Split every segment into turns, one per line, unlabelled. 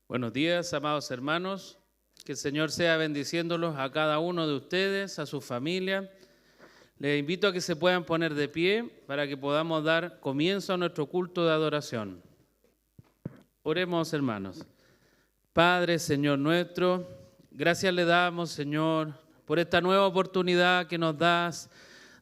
Buenos días, amados hermanos. Que el Señor sea bendiciéndolos a cada uno de ustedes, a su familia. Les invito a que se puedan poner de pie para que podamos dar comienzo a nuestro culto de adoración. Oremos, hermanos. Padre, Señor nuestro, gracias le damos, Señor, por esta nueva oportunidad que nos das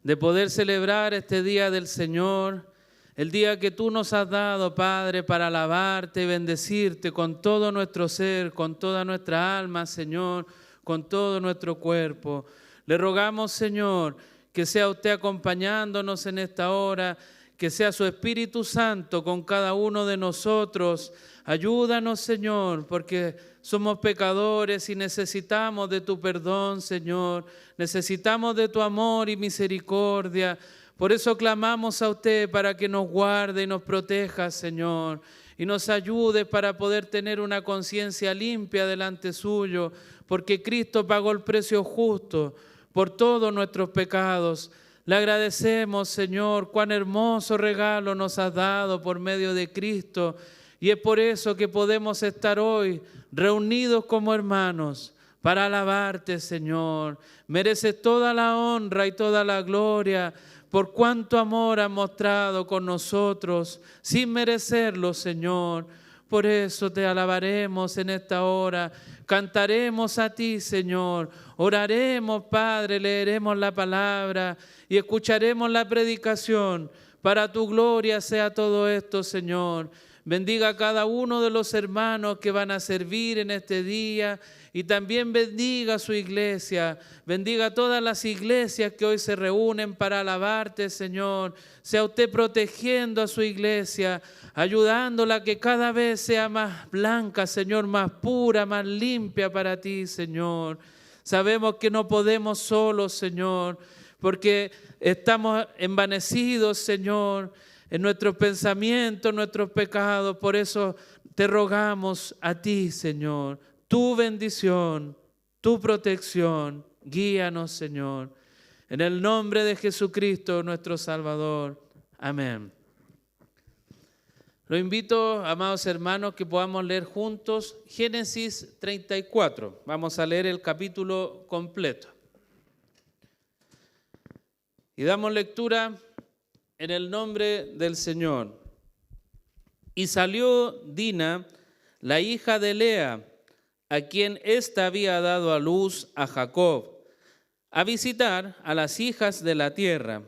de poder celebrar este día del Señor, el día que tú nos has dado, Padre, para alabarte y bendecirte con todo nuestro ser, con toda nuestra alma, Señor, con todo nuestro cuerpo. Le rogamos, Señor, que sea usted acompañándonos en esta hora, que sea su Espíritu Santo con cada uno de nosotros. Ayúdanos, Señor, porque somos pecadores y necesitamos de tu perdón, Señor. Necesitamos de tu amor y misericordia. Por eso clamamos a usted para que nos guarde y nos proteja, Señor, y nos ayude para poder tener una conciencia limpia delante suyo, porque Cristo pagó el precio justo por todos nuestros pecados. Le agradecemos, Señor, cuán hermoso regalo nos has dado por medio de Cristo, y es por eso que podemos estar hoy reunidos como hermanos para alabarte, Señor. Mereces toda la honra y toda la gloria, por cuánto amor has mostrado con nosotros, sin merecerlo, Señor. Por eso te alabaremos en esta hora, cantaremos a ti, Señor, oraremos, Padre, leeremos la palabra y escucharemos la predicación. Para tu gloria sea todo esto, Señor. Bendiga a cada uno de los hermanos que van a servir en este día y también bendiga a su iglesia. Bendiga a todas las iglesias que hoy se reúnen para alabarte, Señor. Sea usted protegiendo a su iglesia, ayudándola a que cada vez sea más blanca, Señor, más pura, más limpia para ti, Señor. Sabemos que no podemos solos, Señor, porque estamos envanecidos, Señor, en nuestros pensamientos, en nuestros pecados. Por eso te rogamos a ti, Señor, tu bendición, tu protección. Guíanos, Señor, en el nombre de Jesucristo, nuestro Salvador. Amén. Lo invito, amados hermanos, que podamos leer juntos Génesis 34. Vamos a leer el capítulo completo. Y damos lectura en el nombre del Señor. Y salió Dina, la hija de Lea, a quien ésta había dado a luz a Jacob, a visitar a las hijas de la tierra.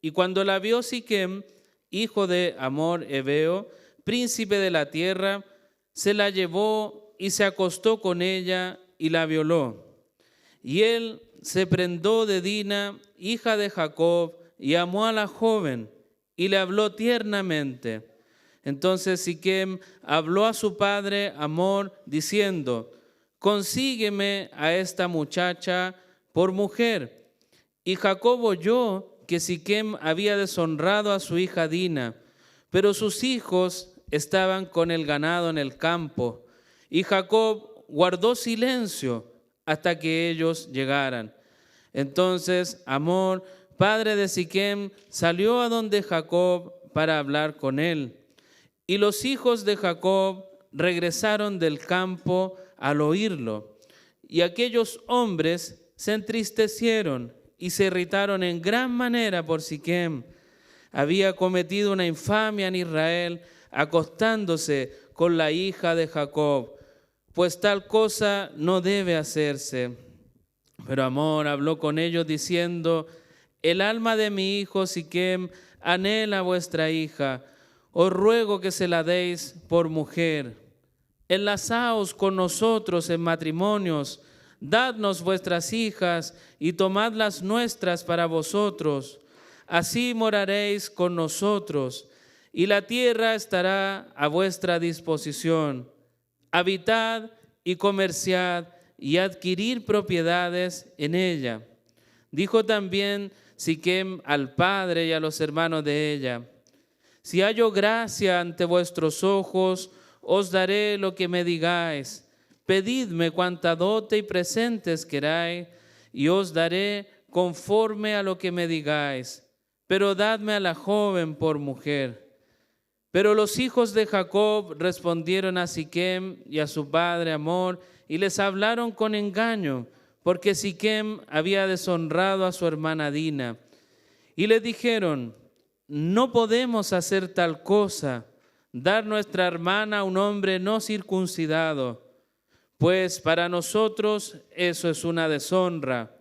Y cuando la vio Siquem, hijo de Hamor Heveo, príncipe de la tierra, se la llevó y se acostó con ella y la violó. Y él se prendó de Dina, hija de Jacob, y amó a la joven, y le habló tiernamente. Entonces Siquem habló a su padre Hamor, diciendo: consígueme a esta muchacha por mujer. Y Jacob oyó que Siquem había deshonrado a su hija Dina, pero sus hijos estaban con el ganado en el campo. Y Jacob guardó silencio hasta que ellos llegaran. Entonces Hamor, padre de Siquem, salió a donde Jacob para hablar con él. Y los hijos de Jacob regresaron del campo al oírlo. Y aquellos hombres se entristecieron y se irritaron en gran manera por Siquem. Había cometido una infamia en Israel, acostándose con la hija de Jacob, pues tal cosa no debe hacerse. Pero Hamor habló con ellos diciendo: el alma de mi hijo Siquem anhela a vuestra hija. Os ruego que se la deis por mujer. Enlazaos con nosotros en matrimonios. Dadnos vuestras hijas y tomad las nuestras para vosotros. Así moraréis con nosotros, y la tierra estará a vuestra disposición. Habitad y comerciad y adquirir propiedades en ella. Dijo también Siquem al padre y a los hermanos de ella: si hallo gracia ante vuestros ojos, os daré lo que me digáis. Pedidme cuanta dote y presentes queráis, y os daré conforme a lo que me digáis. Pero dadme a la joven por mujer. Pero los hijos de Jacob respondieron a Siquem y a su padre Hamor y les hablaron con engaño, porque Siquem había deshonrado a su hermana Dina. Y le dijeron: no podemos hacer tal cosa, dar nuestra hermana a un hombre no circuncidado, pues para nosotros eso es una deshonra.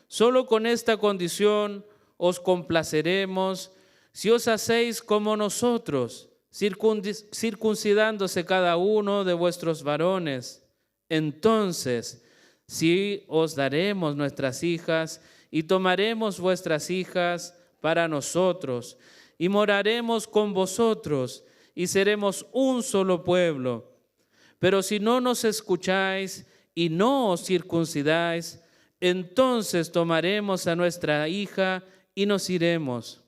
Solo con esta condición os complaceremos, si os hacéis como nosotros, circuncidándose cada uno de vuestros varones. Entonces, sí os daremos nuestras hijas y tomaremos vuestras hijas para nosotros y moraremos con vosotros y seremos un solo pueblo. Pero si no nos escucháis y no os circuncidáis, entonces tomaremos a nuestra hija y nos iremos.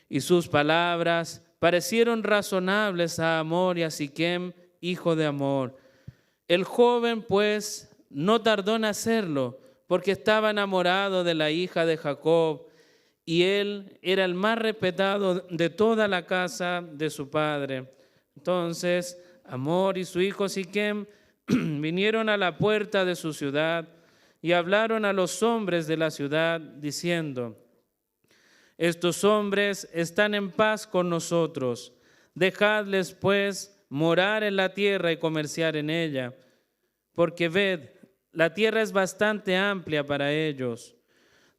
Y sus palabras parecieron razonables a Hamor y a Siquem, hijo de Hamor. El joven, pues, no tardó en hacerlo, porque estaba enamorado de la hija de Jacob, y él era el más respetado de toda la casa de su padre. Entonces, Hamor y su hijo Siquem vinieron a la puerta de su ciudad y hablaron a los hombres de la ciudad, diciendo: estos hombres están en paz con nosotros. Dejadles, pues, morar en la tierra y comerciar en ella. Porque ved, la tierra es bastante amplia para ellos.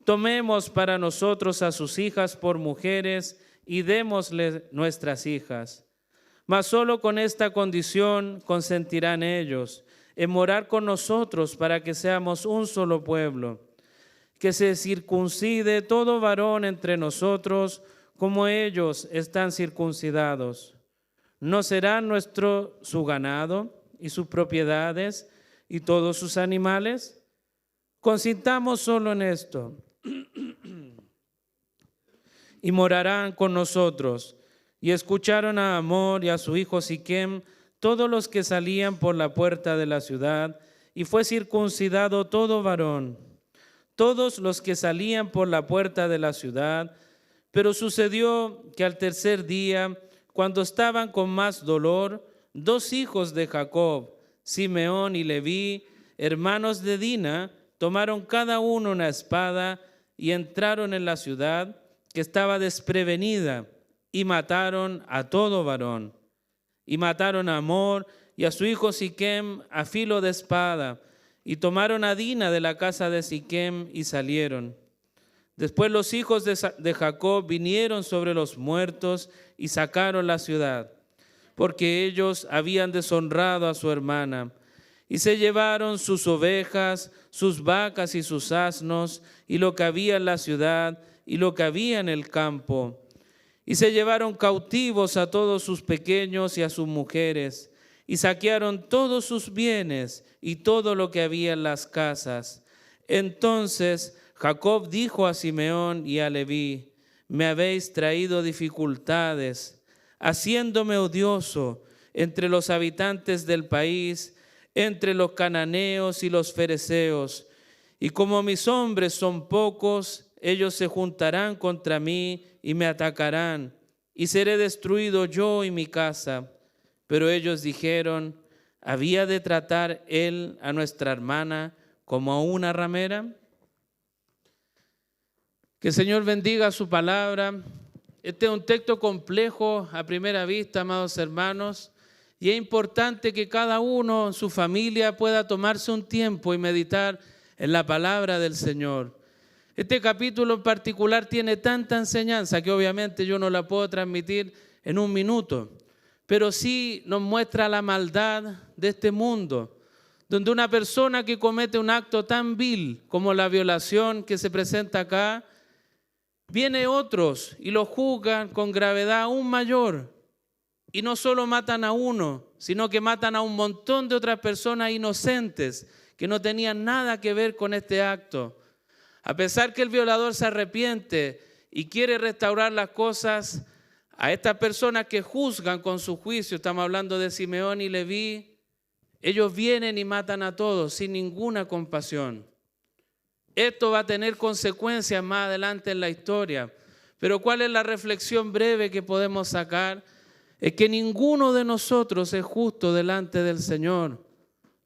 Tomemos para nosotros a sus hijas por mujeres y démosles nuestras hijas. Mas solo con esta condición consentirán ellos, en morar con nosotros para que seamos un solo pueblo. Que se circuncide todo varón entre nosotros, como ellos están circuncidados. ¿No serán nuestro su ganado y sus propiedades y todos sus animales? Consintamos solo en esto, y morarán con nosotros. Y escucharon a Hamor y a su hijo Siquem, todos los que salían por la puerta de la ciudad, y fue circuncidado todo varón, todos los que salían por la puerta de la ciudad. Pero sucedió que al tercer día, cuando estaban con más dolor, dos hijos de Jacob, Simeón y Leví, hermanos de Dina, tomaron cada uno una espada y entraron en la ciudad, que estaba desprevenida, y mataron a todo varón. Y mataron a Hamor y a su hijo Siquem a filo de espada, y tomaron a Dina de la casa de Siquem y salieron. Después los hijos de Jacob vinieron sobre los muertos y sacaron la ciudad, porque ellos habían deshonrado a su hermana. Y se llevaron sus ovejas, sus vacas y sus asnos, y lo que había en la ciudad, y lo que había en el campo. Y se llevaron cautivos a todos sus pequeños y a sus mujeres, y saquearon todos sus bienes y todo lo que había en las casas. Entonces Jacob dijo a Simeón y a Leví: me habéis traído dificultades, haciéndome odioso entre los habitantes del país, entre los cananeos y los fereceos. Y como mis hombres son pocos, ellos se juntarán contra mí y me atacarán, y seré destruido yo y mi casa. Pero ellos dijeron: ¿había de tratar él a nuestra hermana como a una ramera? Que el Señor bendiga su palabra. Este es un texto complejo a primera vista, amados hermanos, y es importante que cada uno en su familia pueda tomarse un tiempo y meditar en la palabra del Señor. Este capítulo en particular tiene tanta enseñanza que obviamente yo no la puedo transmitir en un minuto, pero sí nos muestra la maldad de este mundo, donde una persona que comete un acto tan vil como la violación que se presenta acá, viene otros y lo juzgan con gravedad aún mayor, y no solo matan a uno, sino que matan a un montón de otras personas inocentes que no tenían nada que ver con este acto. A pesar que el violador se arrepiente y quiere restaurar las cosas, a estas personas que juzgan con su juicio, estamos hablando de Simeón y Leví, ellos vienen y matan a todos sin ninguna compasión. Esto va a tener consecuencias más adelante en la historia, pero ¿cuál es la reflexión breve que podemos sacar? es que ninguno de nosotros es justo delante del Señor.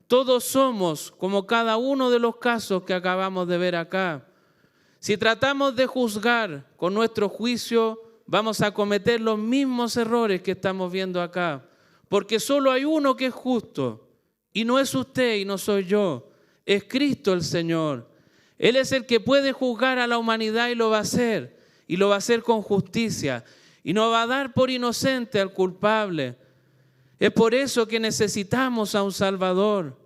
Todos somos como cada uno de los casos que acabamos de ver acá. Si tratamos de juzgar con nuestro juicio, vamos a cometer los mismos errores que estamos viendo acá. Porque solo hay uno que es justo, y no es usted y no soy yo, es Cristo el Señor. Él es el que puede juzgar a la humanidad y lo va a hacer con justicia, y no va a dar por inocente al culpable. Es por eso que necesitamos a un Salvador,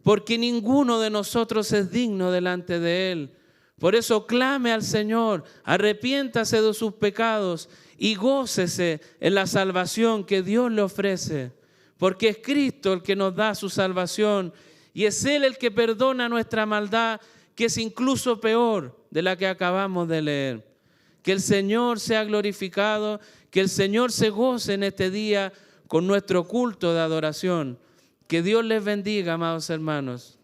porque ninguno de nosotros es digno delante de Él. Por eso clame al Señor, arrepiéntase de sus pecados y gócese en la salvación que Dios le ofrece, porque es Cristo el que nos da su salvación y es Él el que perdona nuestra maldad, que es incluso peor de la que acabamos de leer. Que el Señor sea glorificado, que el Señor se goce en este día con nuestro culto de adoración. Que Dios les bendiga, amados hermanos.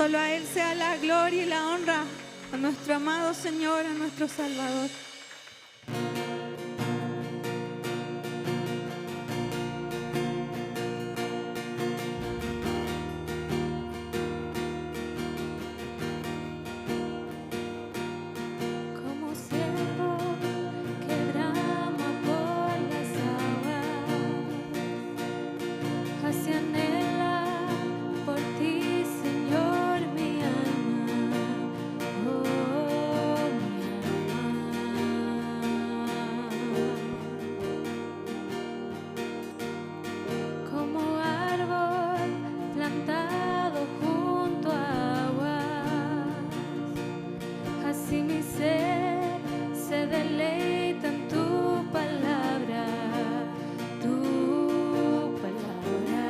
Solo a Él sea la gloria y la honra, a nuestro amado Señor, a nuestro Salvador.
Como siervo que brama por las aguas, así anhela por ti, Señor, mi alma, oh, mi alma. Como árbol plantado junto a aguas, así mi ser se deleita en tu palabra, tu palabra.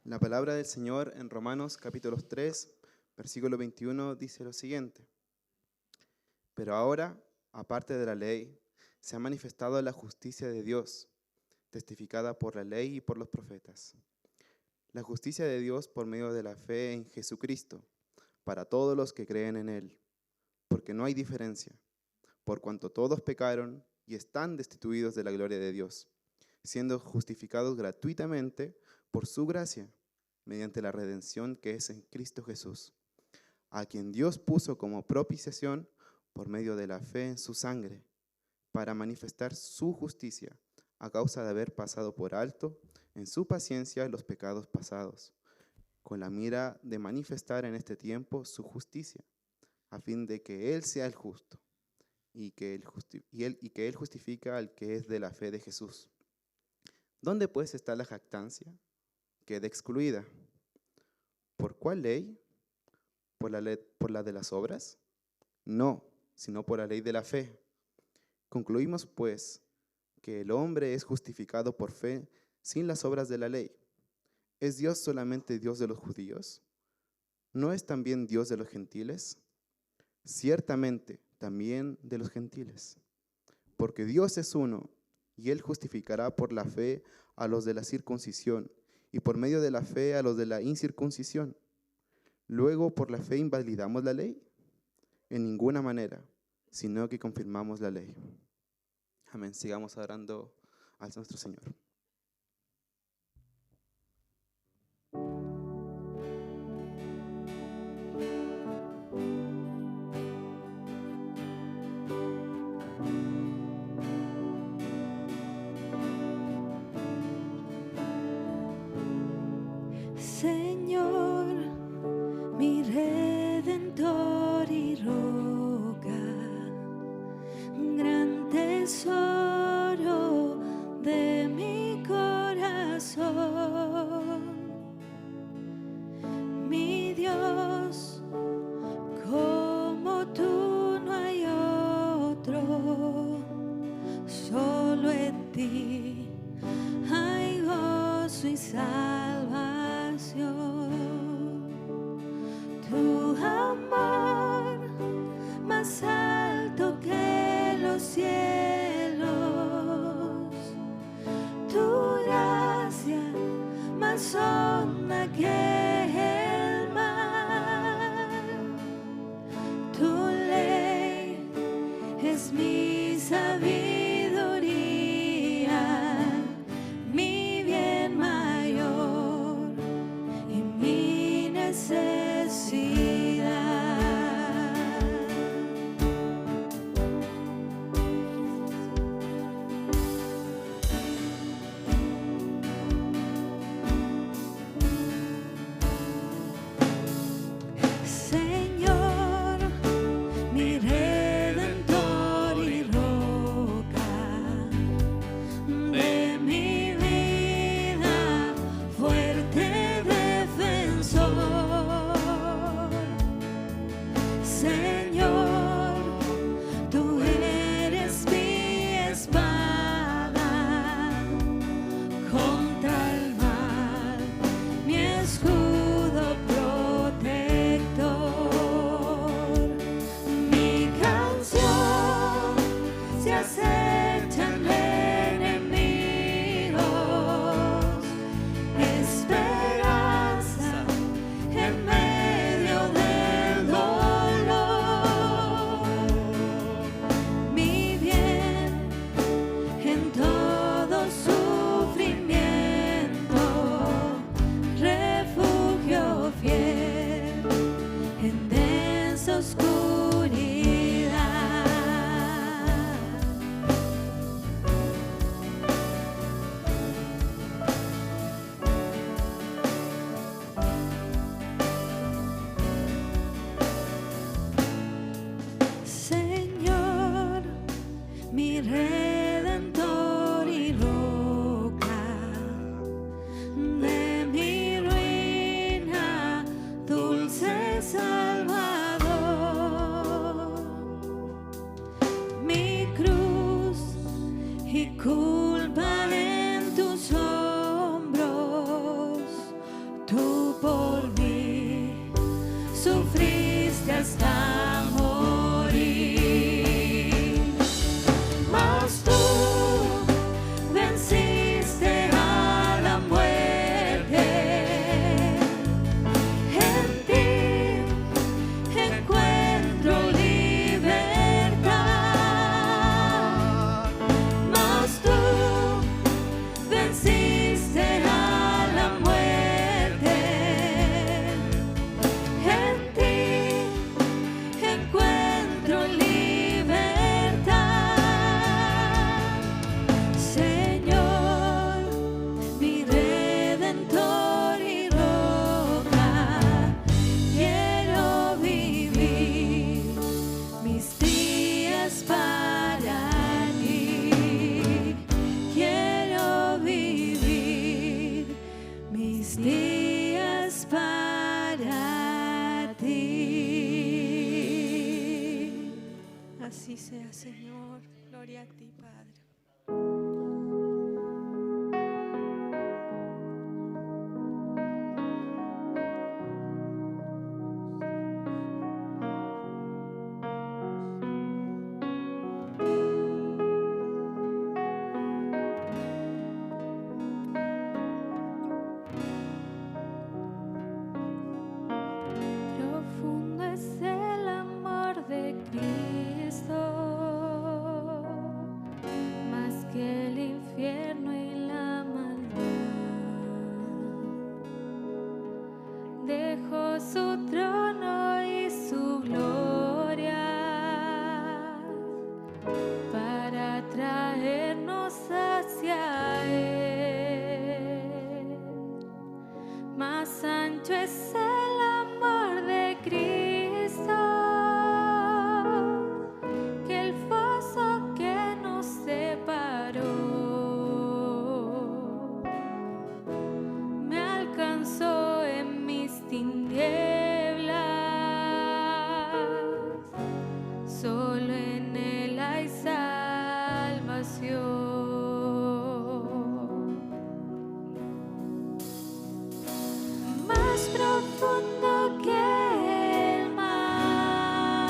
La palabra del Señor en Romanos capítulo 3, versículo 21 dice lo siguiente. Pero ahora, aparte de la ley, se ha manifestado la justicia de Dios, testificada por la ley y por los profetas. La justicia de Dios por medio de la fe en Jesucristo, para todos los que creen en Él, porque no hay diferencia, por cuanto todos pecaron y están destituidos de la gloria de Dios, siendo justificados gratuitamente por su gracia, mediante la redención que es en Cristo Jesús, a quien Dios puso como propiciación por medio de la fe en su sangre, para manifestar su justicia, a causa de haber pasado por alto en su paciencia los pecados pasados, con la mira de manifestar en este tiempo su justicia, a fin de que Él sea el justo, y que Él justifica al que es de la fe de Jesús. ¿Dónde pues está la jactancia? Queda excluida. ¿Por cuál ley? ¿Por la de las obras? No, sino por la ley de la fe. Concluimos pues que el hombre es justificado por fe sin las obras de la ley. ¿Es Dios solamente Dios de los judíos? ¿No es también Dios de los gentiles? Ciertamente, también de los gentiles. Porque Dios es uno, y Él justificará por la fe a los de la circuncisión, y por medio de la fe a los de la incircuncisión. Luego, ¿por la fe invalidamos la ley? En ninguna manera, sino que confirmamos la ley. Amén. Sigamos adorando a nuestro Señor.
Señor, mi Redentor y roca, gran tesoro de mi corazón. Mi Dios, como tú no hay otro, solo en ti hay gozo y salvación. Tu amor más alto que los cielos, tu gracia más honda que el mar, tu ley es mi sabiduría, mi bien mayor y mi necesidad. Señor, mi Redentor y roca de mi vida, fuerte defensor. Señor, tú eres mi espada contra el mal, mi escudo protector. Mi canción se acechan enemigos, esperanza en medio del dolor. Mi bien en todo sufrimiento, refugio fiel en densa oscuridad. Señor, mi Redentor y roca de mi ruina, Así sea, Señor. Gloria a ti, Padre.
Profundo es el amor de Cristo, más que el infierno y la maldad. Dejó su trono y su gloria para traernos hacia Él. Más ancho es el amor de Cristo que el foso que nos separó. Me alcanzó en mis tinieblas, solo en Él hay salvación. Más profundo que el mar,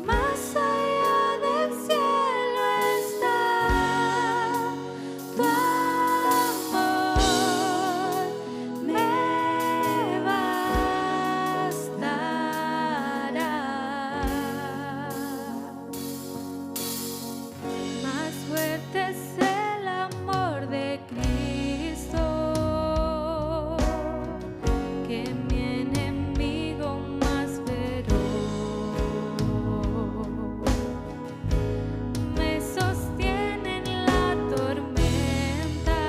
más allá del cielo está tu amor, me bastará. Más fuerte es el amor de Cristo que mi enemigo más feroz. Me sostiene en la tormenta,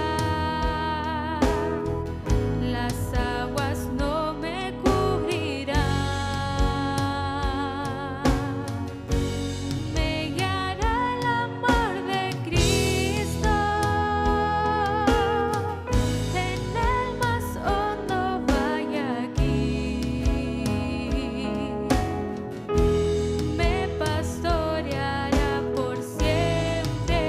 las aguas no me cubrirán. Me guiará el amor de Cristo, en el más hondo valle aquí. Me pastoreará por siempre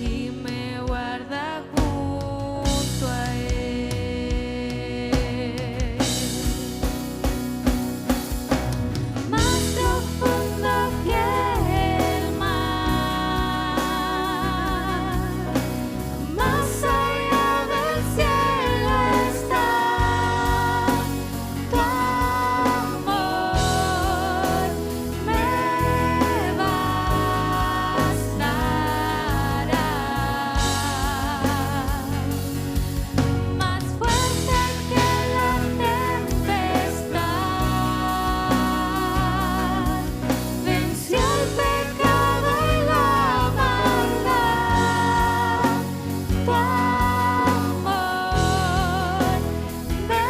y me guarda junto a Él. Más profundo que el mar, más allá del cielo está tu amor, me bastará. Más fuerte que la tempestad, venció el pecado y la maldad. Tu amor me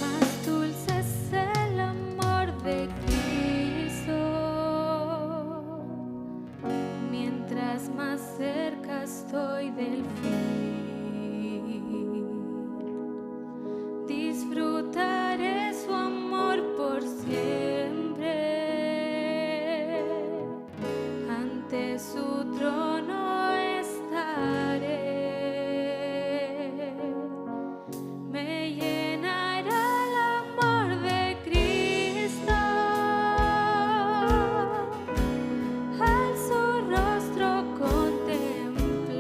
Más dulce es el amor de Cristo, mientras más cerca estoy del fin. Disfrutaré su amor por siempre, ante su trono estaré. Me llenará el amor de Cristo, al su rostro contemplar.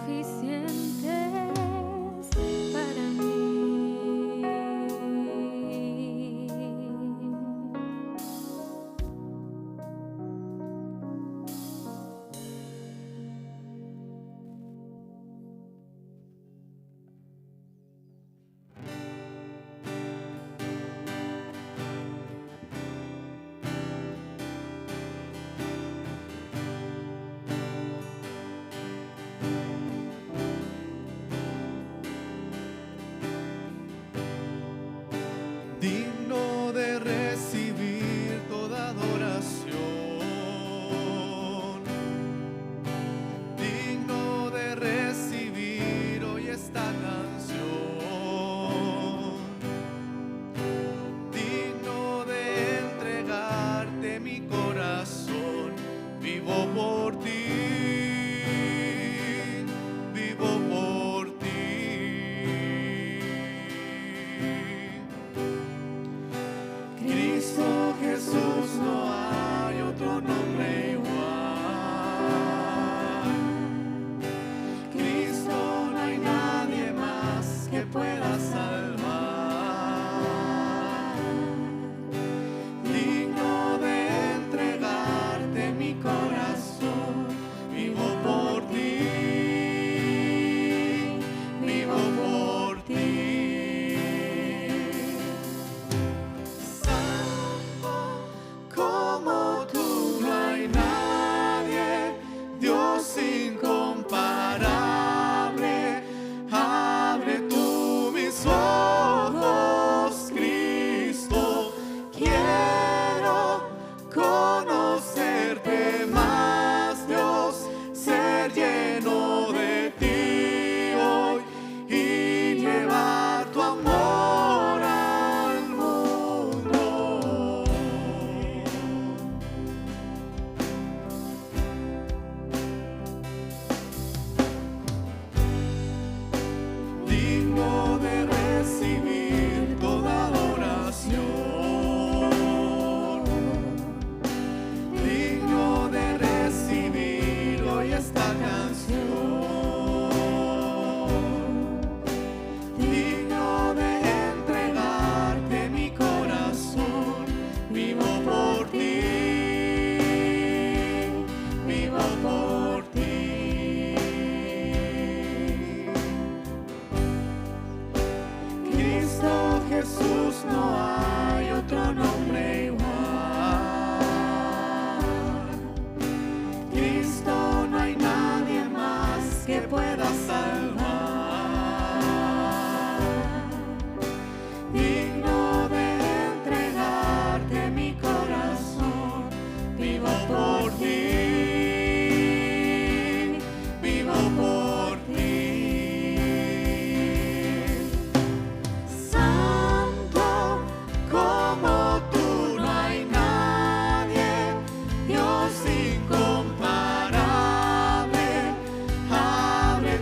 suficientes para mí.
Digno de recibir toda adoración, digno de recibir hoy esta canción, digno de entregarte mi corazón. Vivo por ti, vivo por ti. Cristo Jesús, no hay otro nombre igual. Cristo, no hay nadie más que pueda salvar. Digno de entregarte mi corazón. Vivo por ti, vivo por ti. Como tú no hay nadie, Dios incomparable. Abre tú mis ojos, Cristo. Quiero conocerte más, Dios, ser lleno de ti hoy y llevar tu amor al mundo. Digno de recibir toda adoración, digno de recibir hoy esta canción, digno de entregarte mi corazón. Vivo por ti, vivo por ti. Cristo Jesús, no hay otro nombre igual. Cristo, no hay nadie más que pueda salvar. Digno de entregarte mi corazón. Vivo por ti, vivo por ti. Santo, como tú no hay nadie, Dios incomparable. Abre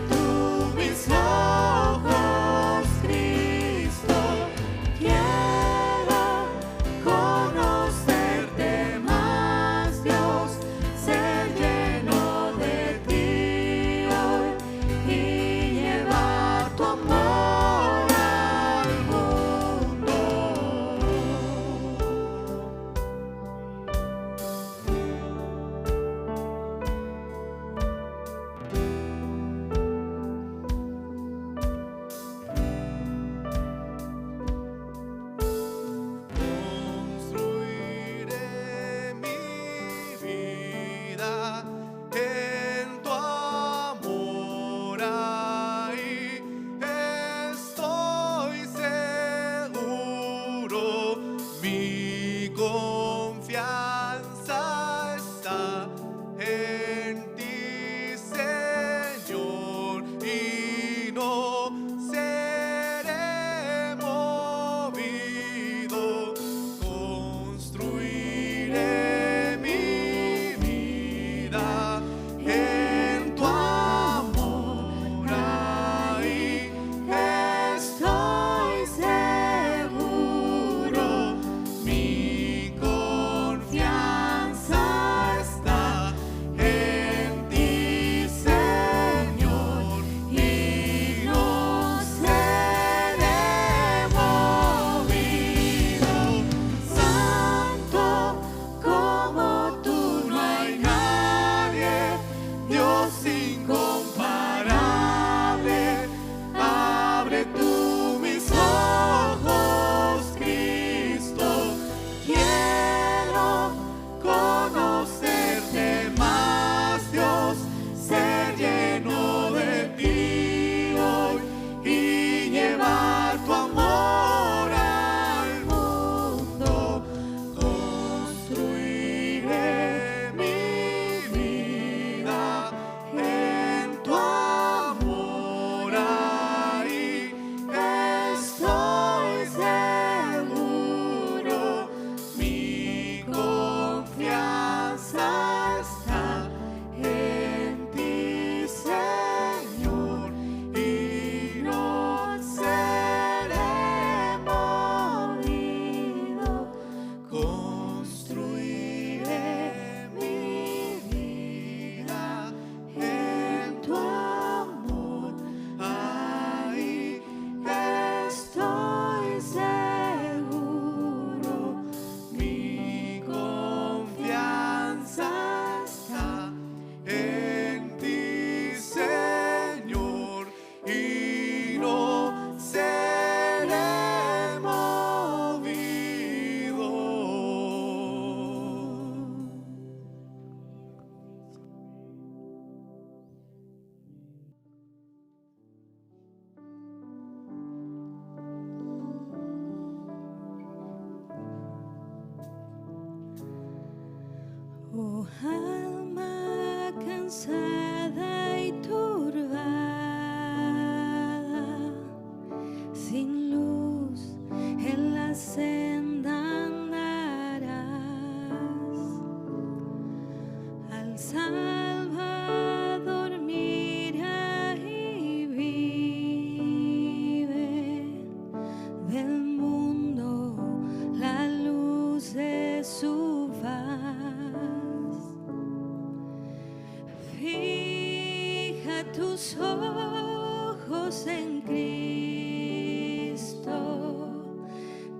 tus ojos en Cristo,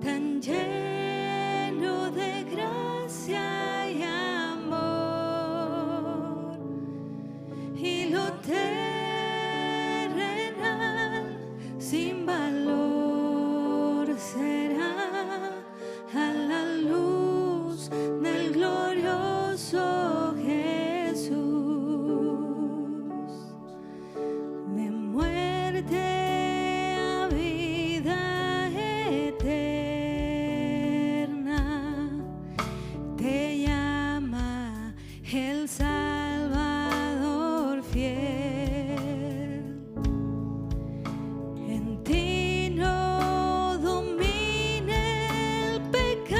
tan lleno de gracia y amor, y lo terrenal sin valor será a la luz del glorioso Jesús. De muerte a vida eterna te llama el Salvador fiel. En ti no domina el pecado,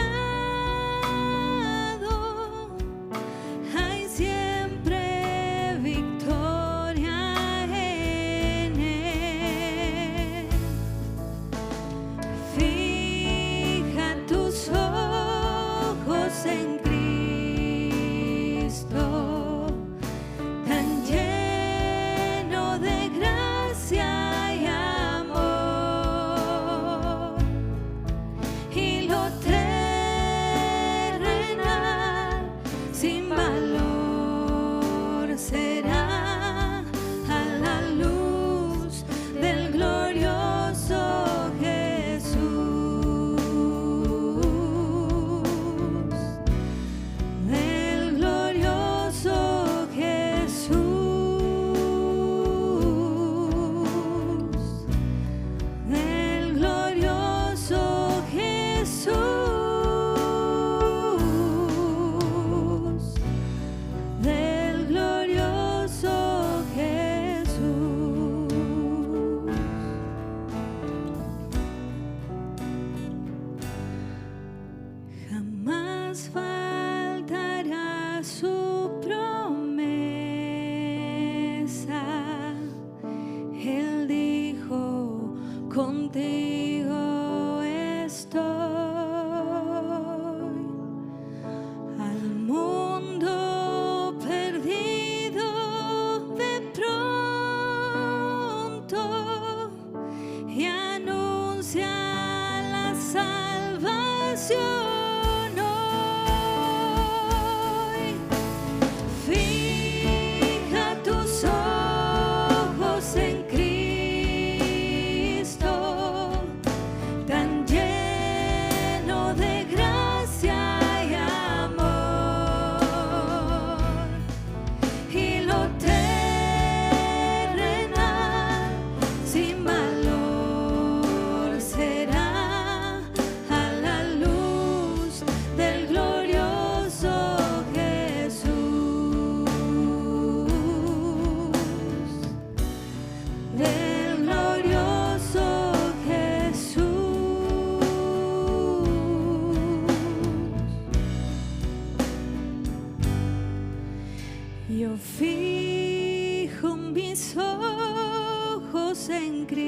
hay siempre victoria en él. Fija tus ojos en Cristo, tan lleno de gracia y amor, y lo terrenal sin valor será a la luz del glorioso Jesús, del glorioso Jesús, del glorioso Jesús, del glorioso Jesús. Jamás faltará su promesa. Él dijo, contigo estoy. Al mundo perdido de pronto, y anuncia la salvación hoy. Fija tus ojos en Cristo, tan lleno de gracia y amor, y lo terrenal sin valor será a la luz del glorioso Jesús, del glorioso Jesús. Yo fijo mis ojos en Cristo,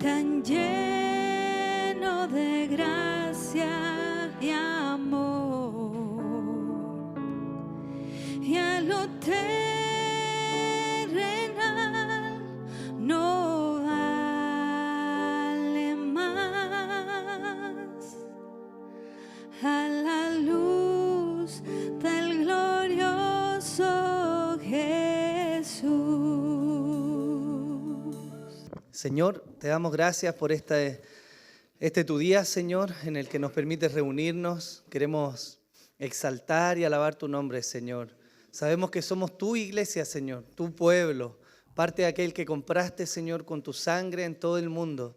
tan lleno de gracia y amor, y a lo terrenal no vale más, a la luz del glorioso Jesús.
Señor, te damos gracias por este tu día, Señor, en el que nos permites reunirnos. Queremos exaltar y alabar tu nombre, Señor. Sabemos que somos tu iglesia, Señor, tu pueblo, parte de aquel que compraste, Señor, con tu sangre en todo el mundo.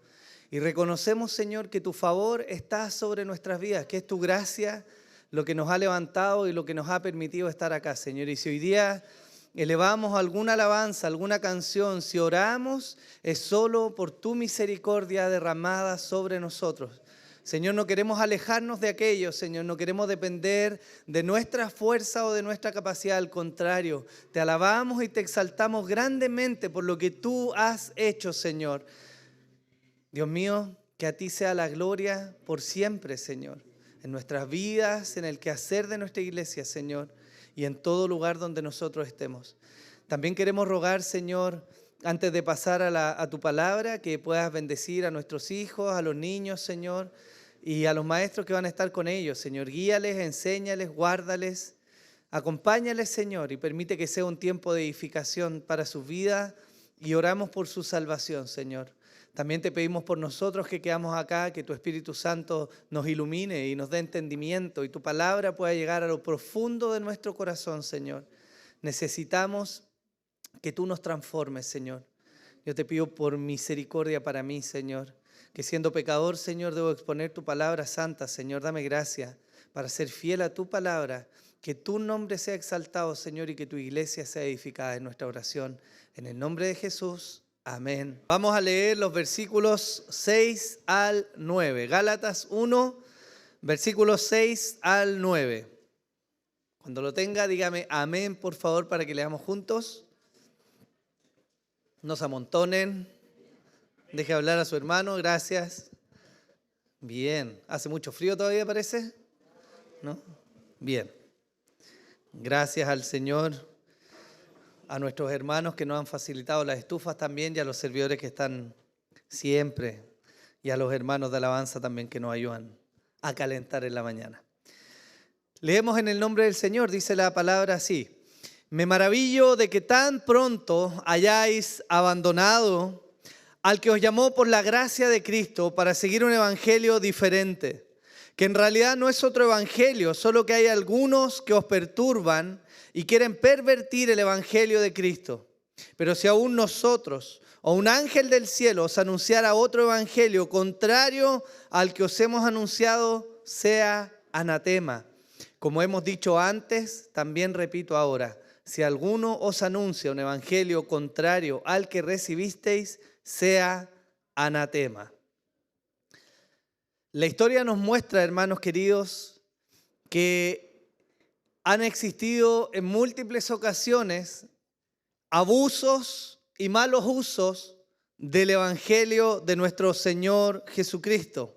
Y reconocemos, Señor, que tu favor está sobre nuestras vidas, que es tu gracia lo que nos ha levantado y lo que nos ha permitido estar acá, Señor. Y si hoy día elevamos alguna alabanza, alguna canción, si oramos, es solo por tu misericordia derramada sobre nosotros. Señor, no queremos alejarnos de aquello, Señor, no queremos depender de nuestra fuerza o de nuestra capacidad, al contrario, te alabamos y te exaltamos grandemente por lo que tú has hecho, Señor. Dios mío, que a ti sea la gloria por siempre, Señor, en nuestras vidas, en el quehacer de nuestra iglesia, Señor, y en todo lugar donde nosotros estemos. También queremos rogar, Señor, antes de pasar a tu palabra, que puedas bendecir a nuestros hijos, a los niños, Señor, y a los maestros que van a estar con ellos. Señor, guíales, enséñales, guárdales, acompáñales, Señor, y permite que sea un tiempo de edificación para sus vidas, y oramos por su salvación, Señor. También te pedimos por nosotros que quedamos acá, que tu Espíritu Santo nos ilumine y nos dé entendimiento y tu palabra pueda llegar a lo profundo de nuestro corazón, Señor. Necesitamos que tú nos transformes, Señor. Yo te pido por misericordia para mí, Señor, que siendo pecador, Señor, debo exponer tu palabra santa. Señor, dame gracia para ser fiel a tu palabra, que tu nombre sea exaltado, Señor, y que tu iglesia sea edificada en nuestra oración. En el nombre de Jesús. Amén. Vamos a leer los versículos 6 al 9. Gálatas 1, versículos 6 al 9. Cuando lo tenga, dígame amén, por favor, para que leamos juntos. No se amontonen. Deje hablar a su hermano, gracias. Bien. ¿Hace mucho frío todavía, parece? ¿No? Bien. Gracias al Señor. A nuestros hermanos que nos han facilitado las estufas también y a los servidores que están siempre y a los hermanos de alabanza también que nos ayudan a calentar en la mañana. Leemos en el nombre del Señor, dice la palabra así: me maravillo de que tan pronto hayáis abandonado al que os llamó por la gracia de Cristo para seguir un evangelio diferente, que en realidad no es otro evangelio, solo que hay algunos que os perturban y quieren pervertir el evangelio de Cristo. Pero si aún nosotros o un ángel del cielo os anunciara otro evangelio contrario al que os hemos anunciado, sea anatema. Como hemos dicho antes, también repito ahora: si alguno os anuncia un evangelio contrario al que recibisteis, sea anatema. La historia nos muestra, hermanos queridos, que han existido en múltiples ocasiones abusos y malos usos del evangelio de nuestro Señor Jesucristo.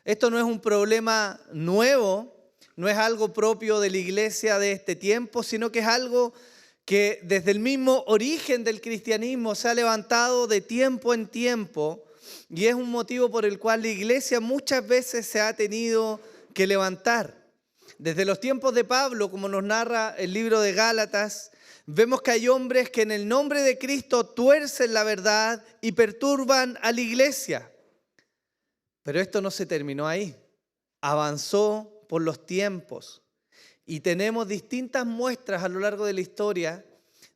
Esto no es un problema nuevo, no es algo propio de la iglesia de este tiempo, sino que es algo que desde el mismo origen del cristianismo se ha levantado de tiempo en tiempo, y es un motivo por el cual la iglesia muchas veces se ha tenido que levantar. Desde los tiempos de Pablo, como nos narra el libro de Gálatas, vemos que hay hombres que en el nombre de Cristo tuercen la verdad y perturban a la iglesia. Pero esto no se terminó ahí. Avanzó por los tiempos y tenemos distintas muestras a lo largo de la historia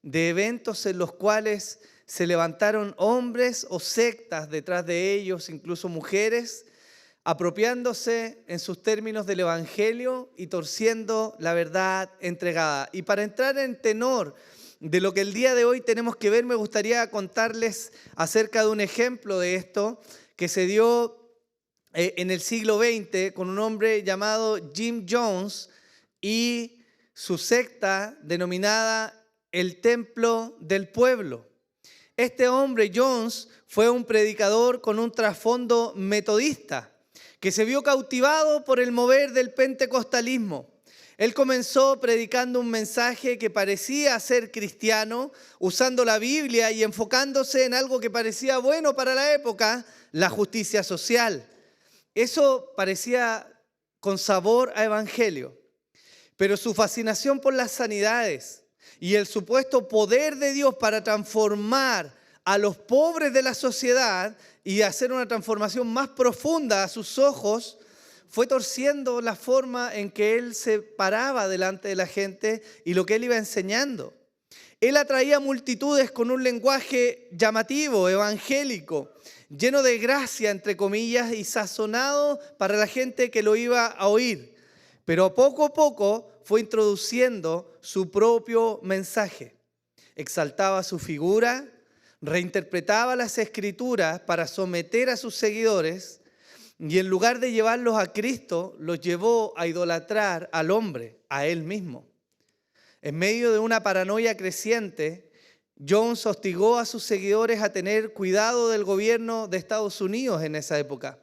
de eventos en los cuales se levantaron hombres o sectas detrás de ellos, incluso mujeres, apropiándose en sus términos del evangelio y torciendo la verdad entregada. Y para entrar en tenor de lo que el día de hoy tenemos que ver, me gustaría contarles acerca de un ejemplo de esto que se dio en el siglo XX con un hombre llamado Jim Jones y su secta denominada el Templo del Pueblo. Este hombre, Jones, fue un predicador con un trasfondo metodista que se vio cautivado por el mover del pentecostalismo. Él comenzó predicando un mensaje que parecía ser cristiano, usando la Biblia y enfocándose en algo que parecía bueno para la época, la justicia social. Eso parecía con sabor a evangelio, pero su fascinación por las sanidades y el supuesto poder de Dios para transformar a los pobres de la sociedad y hacer una transformación más profunda a sus ojos, fue torciendo la forma en que él se paraba delante de la gente y lo que él iba enseñando. Él atraía multitudes con un lenguaje llamativo, evangélico, lleno de gracia, entre comillas, y sazonado para la gente que lo iba a oír. Pero poco a poco fue introduciendo su propio mensaje. Exaltaba su figura, reinterpretaba las escrituras para someter a sus seguidores y en lugar de llevarlos a Cristo, los llevó a idolatrar al hombre, a él mismo. En medio de una paranoia creciente, Jones hostigó a sus seguidores a tener cuidado del gobierno de Estados Unidos en esa época.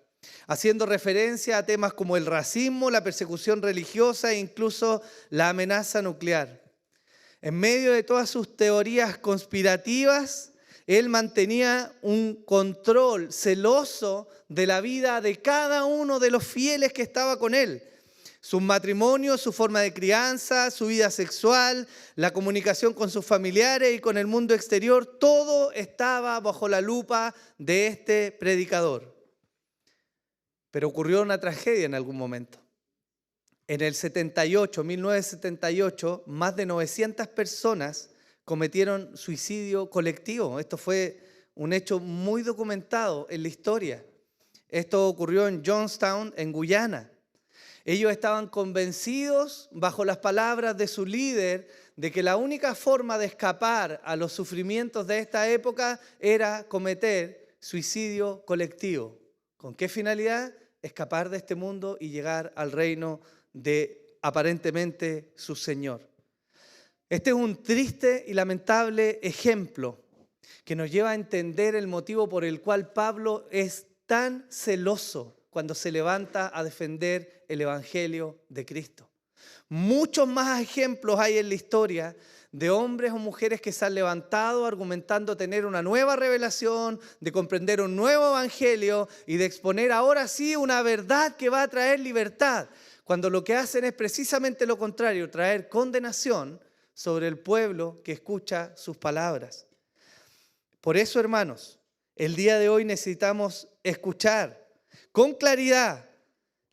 haciendo referencia a temas como el racismo, la persecución religiosa e incluso la amenaza nuclear. En medio de todas sus teorías conspirativas, él mantenía un control celoso de la vida de cada uno de los fieles que estaba con él. Sus matrimonios, su forma de crianza, su vida sexual, la comunicación con sus familiares y con el mundo exterior, todo estaba bajo la lupa de este predicador. Pero ocurrió una tragedia en algún momento. En el 1978, más de 900 personas cometieron suicidio colectivo. Esto fue un hecho muy documentado en la historia. Esto ocurrió en Johnstown, en Guyana. Ellos estaban convencidos, bajo las palabras de su líder, de que la única forma de escapar a los sufrimientos de esta época era cometer suicidio colectivo. ¿Con qué finalidad? Escapar de este mundo y llegar al reino de aparentemente su Señor. Este es un triste y lamentable ejemplo que nos lleva a entender el motivo por el cual Pablo es tan celoso cuando se levanta a defender el Evangelio de Cristo. Muchos más ejemplos hay en la historia de hombres o mujeres que se han levantado argumentando tener una nueva revelación, de comprender un nuevo Evangelio y de exponer ahora sí una verdad que va a traer libertad, cuando lo que hacen es precisamente lo contrario, traer condenación sobre el pueblo que escucha sus palabras. Por eso, hermanos, el día de hoy necesitamos escuchar con claridad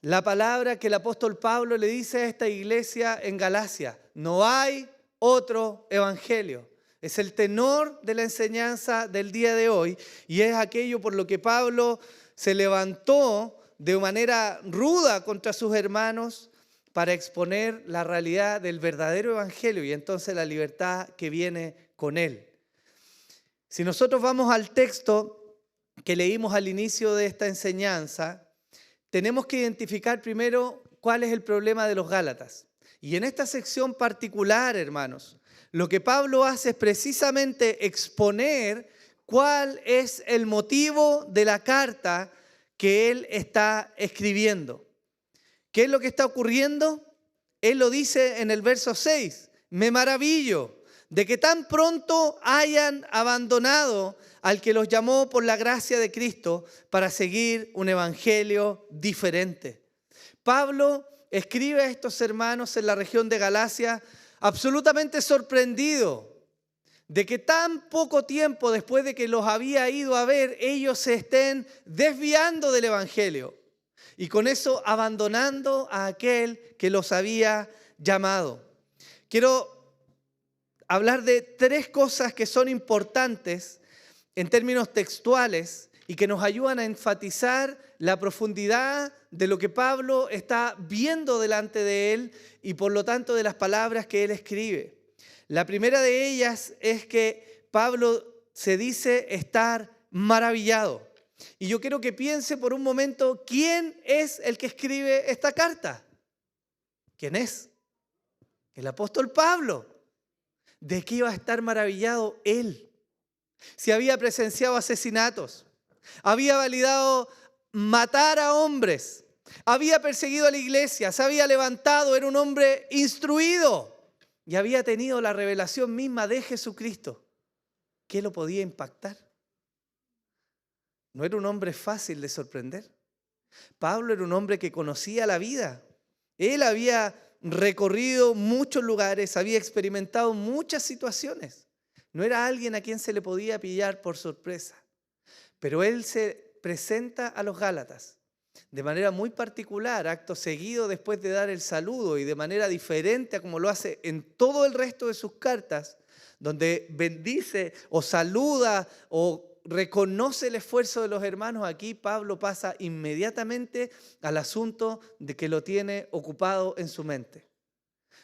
la palabra que el apóstol Pablo le dice a esta iglesia en Galacia. No hay otro evangelio. Es el tenor de la enseñanza del día de hoy y es aquello por lo que Pablo se levantó de manera ruda contra sus hermanos para exponer la realidad del verdadero evangelio y entonces la libertad que viene con él. Si nosotros vamos al texto que leímos al inicio de esta enseñanza, tenemos que identificar primero cuál es el problema de los Gálatas. Y en esta sección particular, hermanos, lo que Pablo hace es precisamente exponer cuál es el motivo de la carta que él está escribiendo. ¿Qué es lo que está ocurriendo? Él lo dice en el verso 6. Me maravillo de que tan pronto hayan abandonado al que los llamó por la gracia de Cristo para seguir un evangelio diferente. Pablo escribe a estos hermanos en la región de Galacia absolutamente sorprendido de que tan poco tiempo después de que los había ido a ver, ellos se estén desviando del evangelio y con eso abandonando a aquel que los había llamado. Quiero hablar de tres cosas que son importantes en términos textuales y que nos ayudan a enfatizar la profundidad de lo que Pablo está viendo delante de él y por lo tanto de las palabras que él escribe. La primera de ellas es que Pablo se dice estar maravillado. Y yo quiero que piense por un momento, ¿quién es el que escribe esta carta? ¿Quién es? El apóstol Pablo. ¿De qué iba a estar maravillado él? Si había presenciado asesinatos, había validado matar a hombres, había perseguido a la iglesia, se había levantado, era un hombre instruido y había tenido la revelación misma de Jesucristo. ¿Qué lo podía impactar? No era un hombre fácil de sorprender. Pablo era un hombre que conocía la vida. Él había recorrido muchos lugares, había experimentado muchas situaciones. No era alguien a quien se le podía pillar por sorpresa. Pero él se presenta a los Gálatas de manera muy particular, acto seguido después de dar el saludo y de manera diferente a como lo hace en todo el resto de sus cartas, donde bendice o saluda o reconoce el esfuerzo de los hermanos. Aquí Pablo pasa inmediatamente al asunto de que lo tiene ocupado en su mente.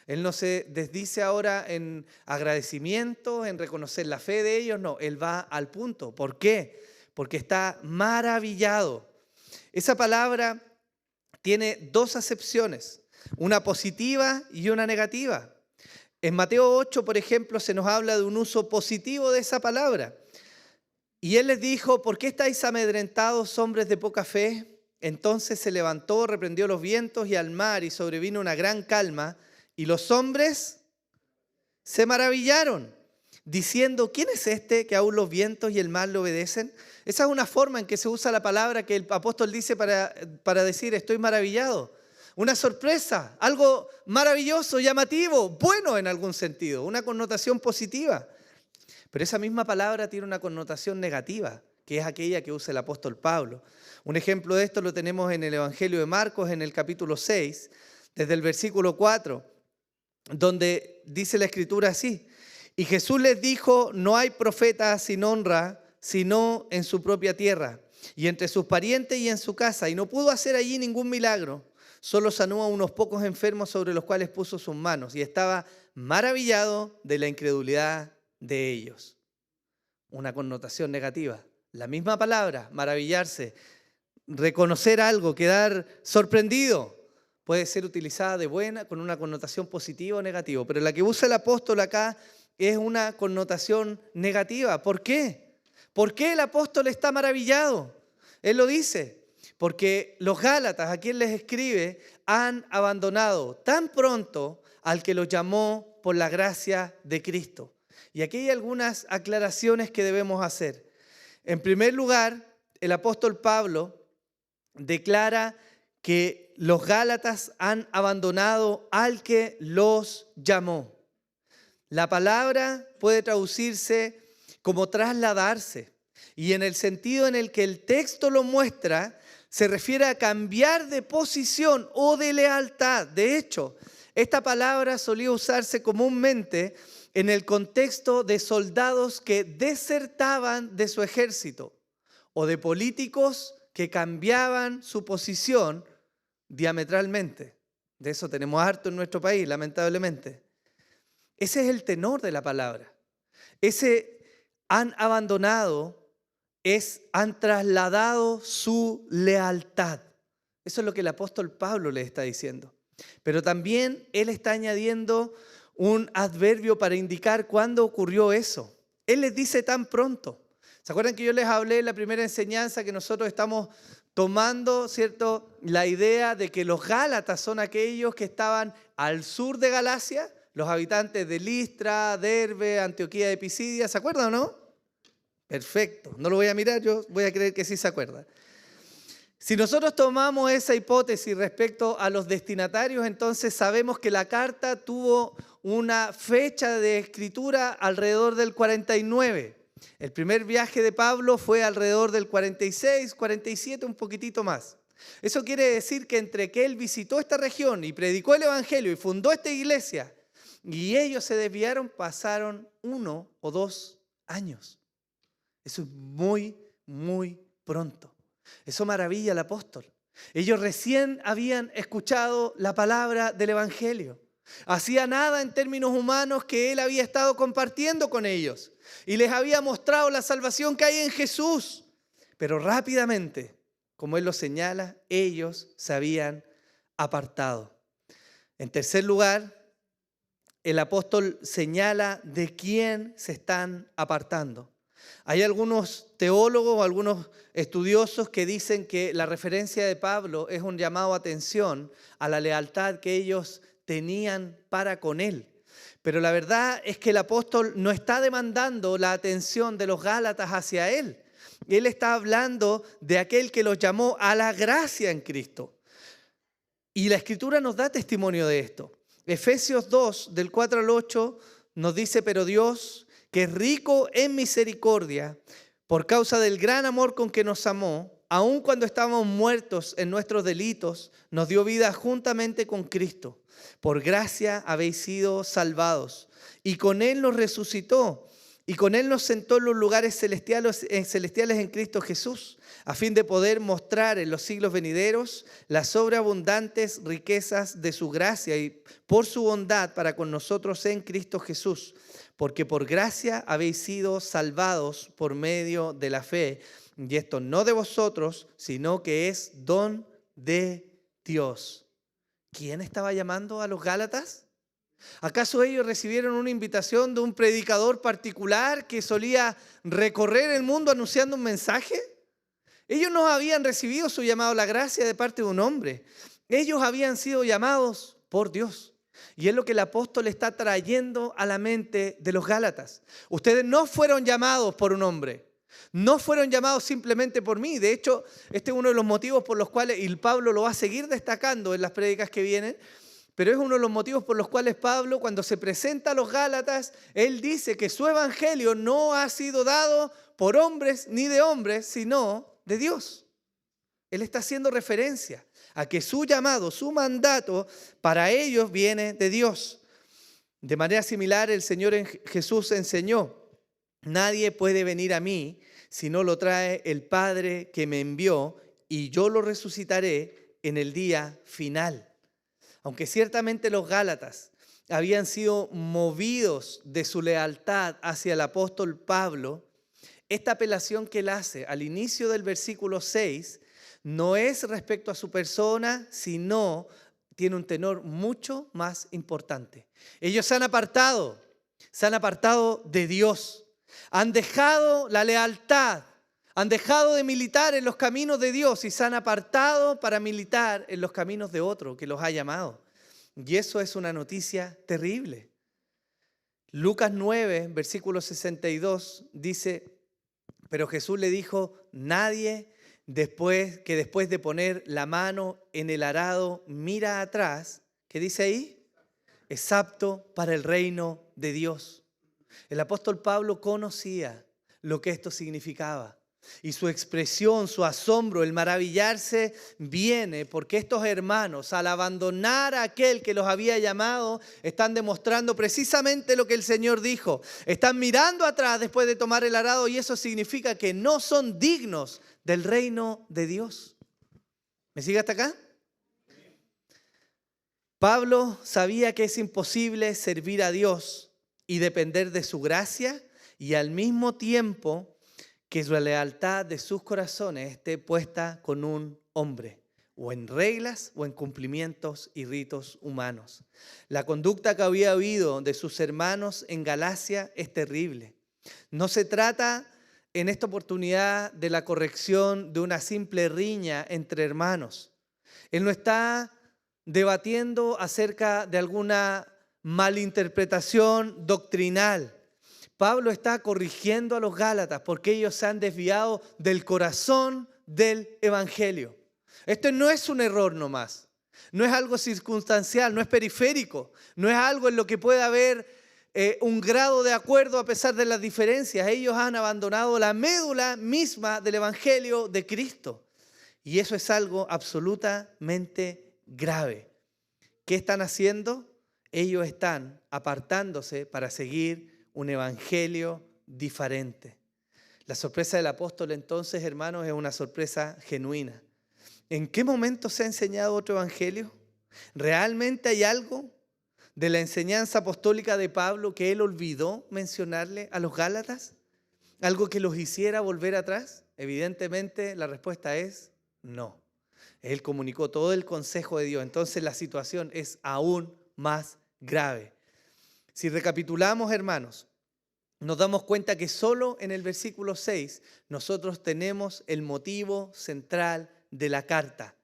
Él no se desdice ahora en agradecimiento, en reconocer la fe de ellos, no, él va al punto. ¿Por qué? Porque está maravillado. Esa palabra tiene dos acepciones, una positiva y una negativa. En Mateo 8, por ejemplo, se nos habla de un uso positivo de esa palabra. Y él les dijo, ¿por qué estáis amedrentados, hombres de poca fe? Entonces se levantó, reprendió los vientos y al mar, y sobrevino una gran calma, y los hombres se maravillaron, diciendo, ¿quién es este que aún los vientos y el mar le obedecen? Esa es una forma en que se usa la palabra que el apóstol dice para decir estoy maravillado. Una sorpresa, algo maravilloso, llamativo, bueno en algún sentido, una connotación positiva. Pero esa misma palabra tiene una connotación negativa, que es aquella que usa el apóstol Pablo. Un ejemplo de esto lo tenemos en el Evangelio de Marcos, en el capítulo 6, desde el versículo 4, donde dice la Escritura así: y Jesús les dijo, no hay profeta sin honra, sino en su propia tierra, y entre sus parientes y en su casa, y no pudo hacer allí ningún milagro, solo sanó a unos pocos enfermos sobre los cuales puso sus manos, y estaba maravillado de la incredulidad de ellos. Una connotación negativa. La misma palabra, maravillarse, reconocer algo, quedar sorprendido, puede ser utilizada de buena, con una connotación positiva o negativa, pero la que usa el apóstol acá es una connotación negativa. ¿Por qué? ¿Por qué el apóstol está maravillado? Él lo dice, porque los Gálatas, a quien les escribe, han abandonado tan pronto al que los llamó por la gracia de Cristo. Y aquí hay algunas aclaraciones que debemos hacer. En primer lugar, el apóstol Pablo declara que los Gálatas han abandonado al que los llamó. La palabra puede traducirse como trasladarse, y en el sentido en el que el texto lo muestra, se refiere a cambiar de posición o de lealtad. De hecho, esta palabra solía usarse comúnmente en el contexto de soldados que desertaban de su ejército o de políticos que cambiaban su posición diametralmente. De eso tenemos harto en nuestro país, lamentablemente. Ese es el tenor de la palabra. Ese han abandonado han trasladado su lealtad. Eso es lo que el apóstol Pablo le está diciendo. Pero también él está añadiendo un adverbio para indicar cuándo ocurrió eso. Él les dice tan pronto. ¿Se acuerdan que yo les hablé en la primera enseñanza que nosotros estamos tomando, ¿cierto?, la idea de que los Gálatas son aquellos que estaban al sur de Galacia, los habitantes de Listra, Derbe, Antioquía de Pisidia? ¿Se acuerdan o no? Perfecto. No lo voy a mirar, yo voy a creer que sí se acuerdan. Si nosotros tomamos esa hipótesis respecto a los destinatarios, entonces sabemos que la carta tuvo una fecha de escritura alrededor del 49. El primer viaje de Pablo fue alrededor del 46, 47, un poquitito más. Eso quiere decir que entre que él visitó esta región y predicó el evangelio y fundó esta iglesia y ellos se desviaron, pasaron 1 o 2 años. Eso es muy, muy pronto. Eso maravilla al apóstol. Ellos recién habían escuchado la palabra del evangelio. Hacía nada en términos humanos que él había estado compartiendo con ellos y les había mostrado la salvación que hay en Jesús. Pero rápidamente, como él lo señala, ellos se habían apartado. En tercer lugar, el apóstol señala de quién se están apartando. Hay algunos teólogos o algunos estudiosos que dicen que la referencia de Pablo es un llamado a atención a la lealtad que ellos tenían para con él. Pero la verdad es que el apóstol no está demandando la atención de los Gálatas hacia él. Él está hablando de aquel que los llamó a la gracia en Cristo. Y la Escritura nos da testimonio de esto. Efesios 2, del 4 al 8, nos dice, pero Dios, que es rico en misericordia, por causa del gran amor con que nos amó, aun cuando estábamos muertos en nuestros delitos, nos dio vida juntamente con Cristo. Por gracia habéis sido salvados. Y con Él nos resucitó. Y con Él nos sentó en los lugares celestiales en Cristo Jesús, a fin de poder mostrar en los siglos venideros las sobreabundantes riquezas de su gracia y por su bondad para con nosotros en Cristo Jesús. Porque por gracia habéis sido salvados por medio de la fe. Y esto no de vosotros, sino que es don de Dios. ¿Quién estaba llamando a los Gálatas? ¿Acaso ellos recibieron una invitación de un predicador particular que solía recorrer el mundo anunciando un mensaje? Ellos no habían recibido su llamado a la gracia de parte de un hombre. Ellos habían sido llamados por Dios. Y es lo que el apóstol está trayendo a la mente de los Gálatas. Ustedes no fueron llamados por un hombre. No fueron llamados simplemente por mí. De hecho, este es uno de los motivos por los cuales, y Pablo lo va a seguir destacando en las prédicas que vienen, pero es uno de los motivos por los cuales Pablo, cuando se presenta a los Gálatas, él dice que su evangelio no ha sido dado por hombres ni de hombres, sino de Dios. Él está haciendo referencia a que su llamado, su mandato para ellos viene de Dios. De manera similar, el Señor Jesús enseñó: nadie puede venir a mí si no lo trae el Padre que me envió, y yo lo resucitaré en el día final. Aunque ciertamente los Gálatas habían sido movidos de su lealtad hacia el apóstol Pablo, esta apelación que él hace al inicio del versículo 6 no es respecto a su persona, sino tiene un tenor mucho más importante. Ellos se han apartado de Dios, han dejado la lealtad, han dejado de militar en los caminos de Dios y se han apartado para militar en los caminos de otro que los ha llamado. Y eso es una noticia terrible. Lucas 9, versículo 62 dice: pero Jesús le dijo: nadie después de poner la mano en el arado mira atrás. ¿Qué dice ahí? Es apto para el reino de Dios. El apóstol Pablo conocía lo que esto significaba. Y su expresión, su asombro, el maravillarse viene porque estos hermanos, al abandonar a aquel que los había llamado, están demostrando precisamente lo que el Señor dijo. Están mirando atrás después de tomar el arado, y eso significa que no son dignos del reino de Dios. ¿Me sigue hasta acá? Pablo sabía que es imposible servir a Dios y depender de su gracia, y al mismo tiempo que la lealtad de sus corazones esté puesta con un hombre, o en reglas o en cumplimientos y ritos humanos. La conducta que había habido de sus hermanos en Galacia es terrible. No se trata en esta oportunidad de la corrección de una simple riña entre hermanos. Él no está debatiendo acerca de alguna malinterpretación doctrinal. Pablo está corrigiendo a los Gálatas porque ellos se han desviado del corazón del Evangelio. Esto no es un error nomás, no es algo circunstancial, no es periférico, no es algo en lo que pueda haber un grado de acuerdo a pesar de las diferencias. Ellos han abandonado la médula misma del Evangelio de Cristo, y eso es algo absolutamente grave. ¿Qué están haciendo? Ellos están apartándose para seguir un evangelio diferente. La sorpresa del apóstol entonces, hermanos, es una sorpresa genuina. ¿En qué momento se ha enseñado otro evangelio? ¿Realmente hay algo de la enseñanza apostólica de Pablo que él olvidó mencionarle a los Gálatas? ¿Algo que los hiciera volver atrás? Evidentemente la respuesta es no. Él comunicó todo el consejo de Dios. Entonces la situación es aún más grave. Si recapitulamos, hermanos, nos damos cuenta que solo en el versículo 6 nosotros tenemos el motivo central de la carta.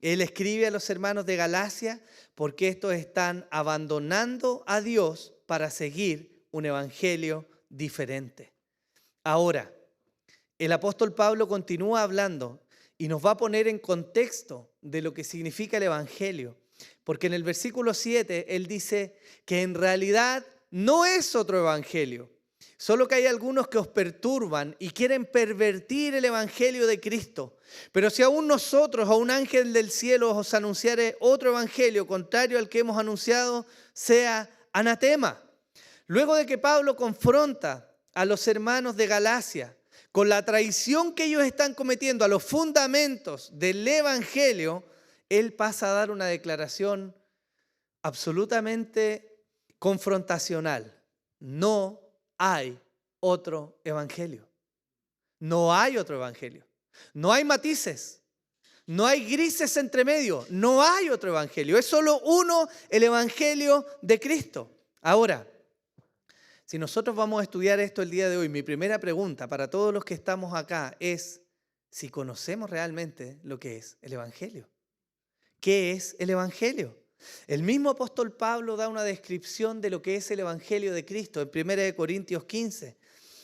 Él escribe a los hermanos de Galacia porque estos están abandonando a Dios para seguir un evangelio diferente. Ahora, el apóstol Pablo continúa hablando y nos va a poner en contexto de lo que significa el evangelio. Porque en el versículo 7 él dice que en realidad no es otro evangelio, solo que hay algunos que os perturban y quieren pervertir el evangelio de Cristo. Pero si aún nosotros o un ángel del cielo os anunciare otro evangelio contrario al que hemos anunciado, sea anatema. Luego de que Pablo confronta a los hermanos de Galacia con la traición que ellos están cometiendo a los fundamentos del evangelio, él pasa a dar una declaración absolutamente confrontacional. No hay otro evangelio. No hay otro evangelio. No hay matices. No hay grises entre medio. No hay otro evangelio. Es solo uno, el evangelio de Cristo. Ahora, si nosotros vamos a estudiar esto el día de hoy, mi primera pregunta para todos los que estamos acá es: si conocemos realmente lo que es el Evangelio. ¿Qué es el Evangelio? El mismo apóstol Pablo da una descripción de lo que es el Evangelio de Cristo en 1 Corintios 15.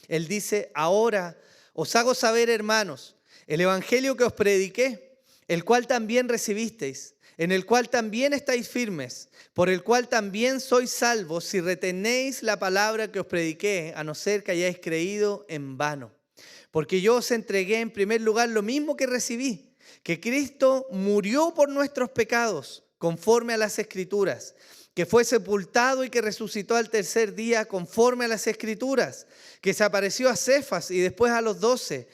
Él dice, ahora os hago saber, hermanos, el Evangelio que os prediqué, el cual también recibisteis, en el cual también estáis firmes, por el cual también sois salvos si retenéis la palabra que os prediqué, a no ser que hayáis creído en vano. Porque yo os entregué en primer lugar lo mismo que recibí, que Cristo murió por nuestros pecados, conforme a las Escrituras, que fue sepultado y que resucitó al tercer día, conforme a las Escrituras, que se apareció a Cefas y después a los 12,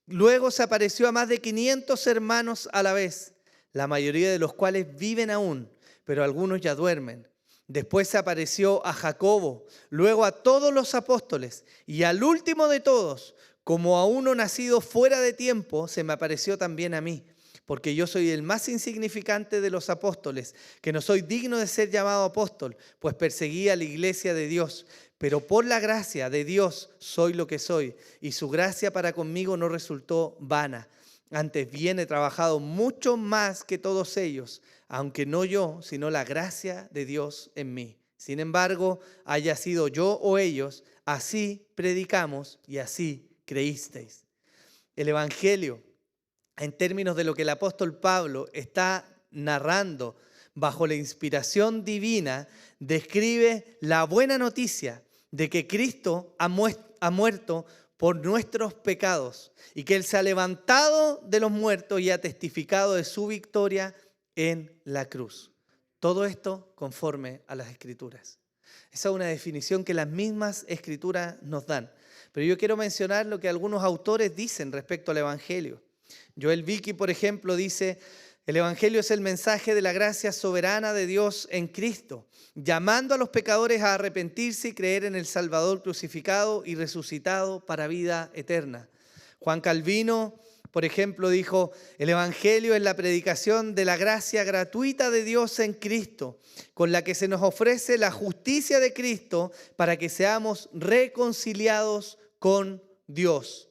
luego se apareció a más de 500 hermanos a la vez, la mayoría de los cuales viven aún, pero algunos ya duermen. Después se apareció a Jacobo, luego a todos los apóstoles, y al último de todos, como a uno nacido fuera de tiempo, se me apareció también a mí, porque yo soy el más insignificante de los apóstoles, que no soy digno de ser llamado apóstol, pues perseguí a la iglesia de Dios. Pero por la gracia de Dios soy lo que soy, y su gracia para conmigo no resultó vana. Antes bien he trabajado mucho más que todos ellos, aunque no yo, sino la gracia de Dios en mí. Sin embargo, haya sido yo o ellos, así predicamos y así creísteis. El Evangelio, en términos de lo que el apóstol Pablo está narrando bajo la inspiración divina, describe la buena noticia de que Cristo ha muerto por nuestros pecados y que Él se ha levantado de los muertos y ha testificado de su victoria en la cruz. Todo esto conforme a las Escrituras. Esa es una definición que las mismas Escrituras nos dan. Pero yo quiero mencionar lo que algunos autores dicen respecto al Evangelio. Joel Vicky, por ejemplo, dice: el Evangelio es el mensaje de la gracia soberana de Dios en Cristo, llamando a los pecadores a arrepentirse y creer en el Salvador crucificado y resucitado para vida eterna. Juan Calvino, por ejemplo, dijo: el Evangelio es la predicación de la gracia gratuita de Dios en Cristo, con la que se nos ofrece la justicia de Cristo para que seamos reconciliados con Dios.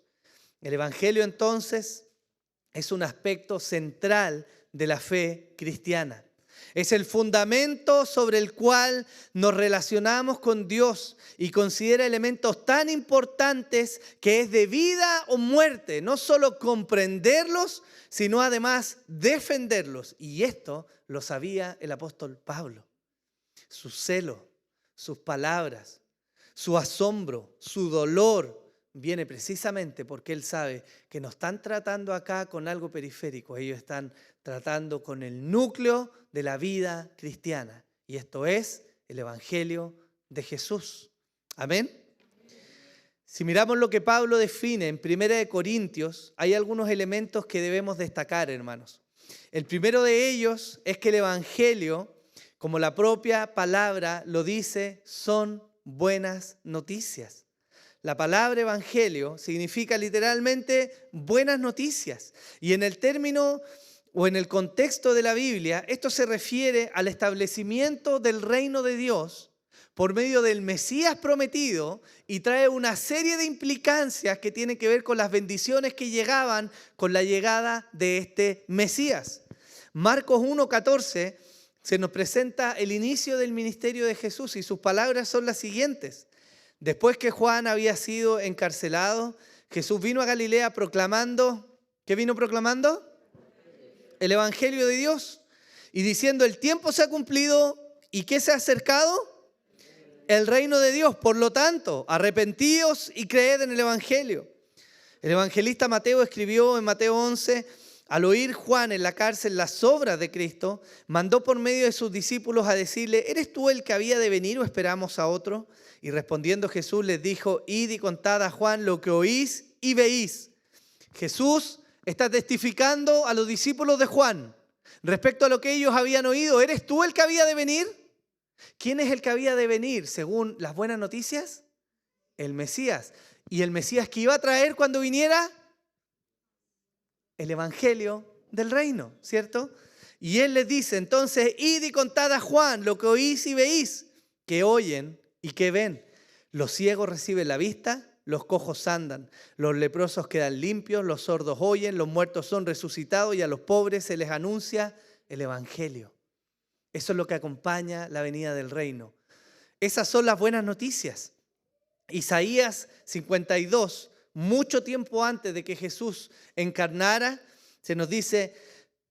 El Evangelio, entonces, es un aspecto central de la fe cristiana. Es el fundamento sobre el cual nos relacionamos con Dios y considera elementos tan importantes que es de vida o muerte, no solo comprenderlos, sino además defenderlos. Y esto lo sabía el apóstol Pablo. Su celo, sus palabras, su asombro, su dolor viene precisamente porque él sabe que no están tratando acá con algo periférico, ellos están tratando con el núcleo de la vida cristiana. Y esto es el Evangelio de Jesús. Amén. Si miramos lo que Pablo define en 1 Corintios, hay algunos elementos que debemos destacar, hermanos. El primero de ellos es que el Evangelio, como la propia palabra lo dice, son buenas noticias. La palabra evangelio significa literalmente buenas noticias. Y en el término o en el contexto de la Biblia, esto se refiere al establecimiento del reino de Dios por medio del Mesías prometido y trae una serie de implicancias que tienen que ver con las bendiciones que llegaban con la llegada de este Mesías. Marcos 1:14 se nos presenta el inicio del ministerio de Jesús y sus palabras son las siguientes. Después que Juan había sido encarcelado, Jesús vino a Galilea proclamando, ¿qué vino proclamando? El Evangelio de Dios y diciendo: el tiempo se ha cumplido y ¿qué se ha acercado? El reino de Dios. Por lo tanto, arrepentíos y creed en el Evangelio. El evangelista Mateo escribió en Mateo 11: al oír Juan en la cárcel las obras de Cristo, mandó por medio de sus discípulos a decirle: ¿eres tú el que había de venir o esperamos a otro? Y respondiendo Jesús les dijo: id y contad a Juan lo que oís y veís. Jesús está testificando a los discípulos de Juan respecto a lo que ellos habían oído. ¿Eres tú el que había de venir? ¿Quién es el que había de venir según las buenas noticias? El Mesías. ¿Y el Mesías que iba a traer cuando viniera? El Evangelio del reino, ¿cierto? Y él les dice entonces: id y contad a Juan lo que oís y veís, que oyen y que ven. Los ciegos reciben la vista, los cojos andan, los leprosos quedan limpios, los sordos oyen, los muertos son resucitados y a los pobres se les anuncia el Evangelio. Eso es lo que acompaña la venida del reino. Esas son las buenas noticias. Isaías 52, mucho tiempo antes de que Jesús encarnara, se nos dice: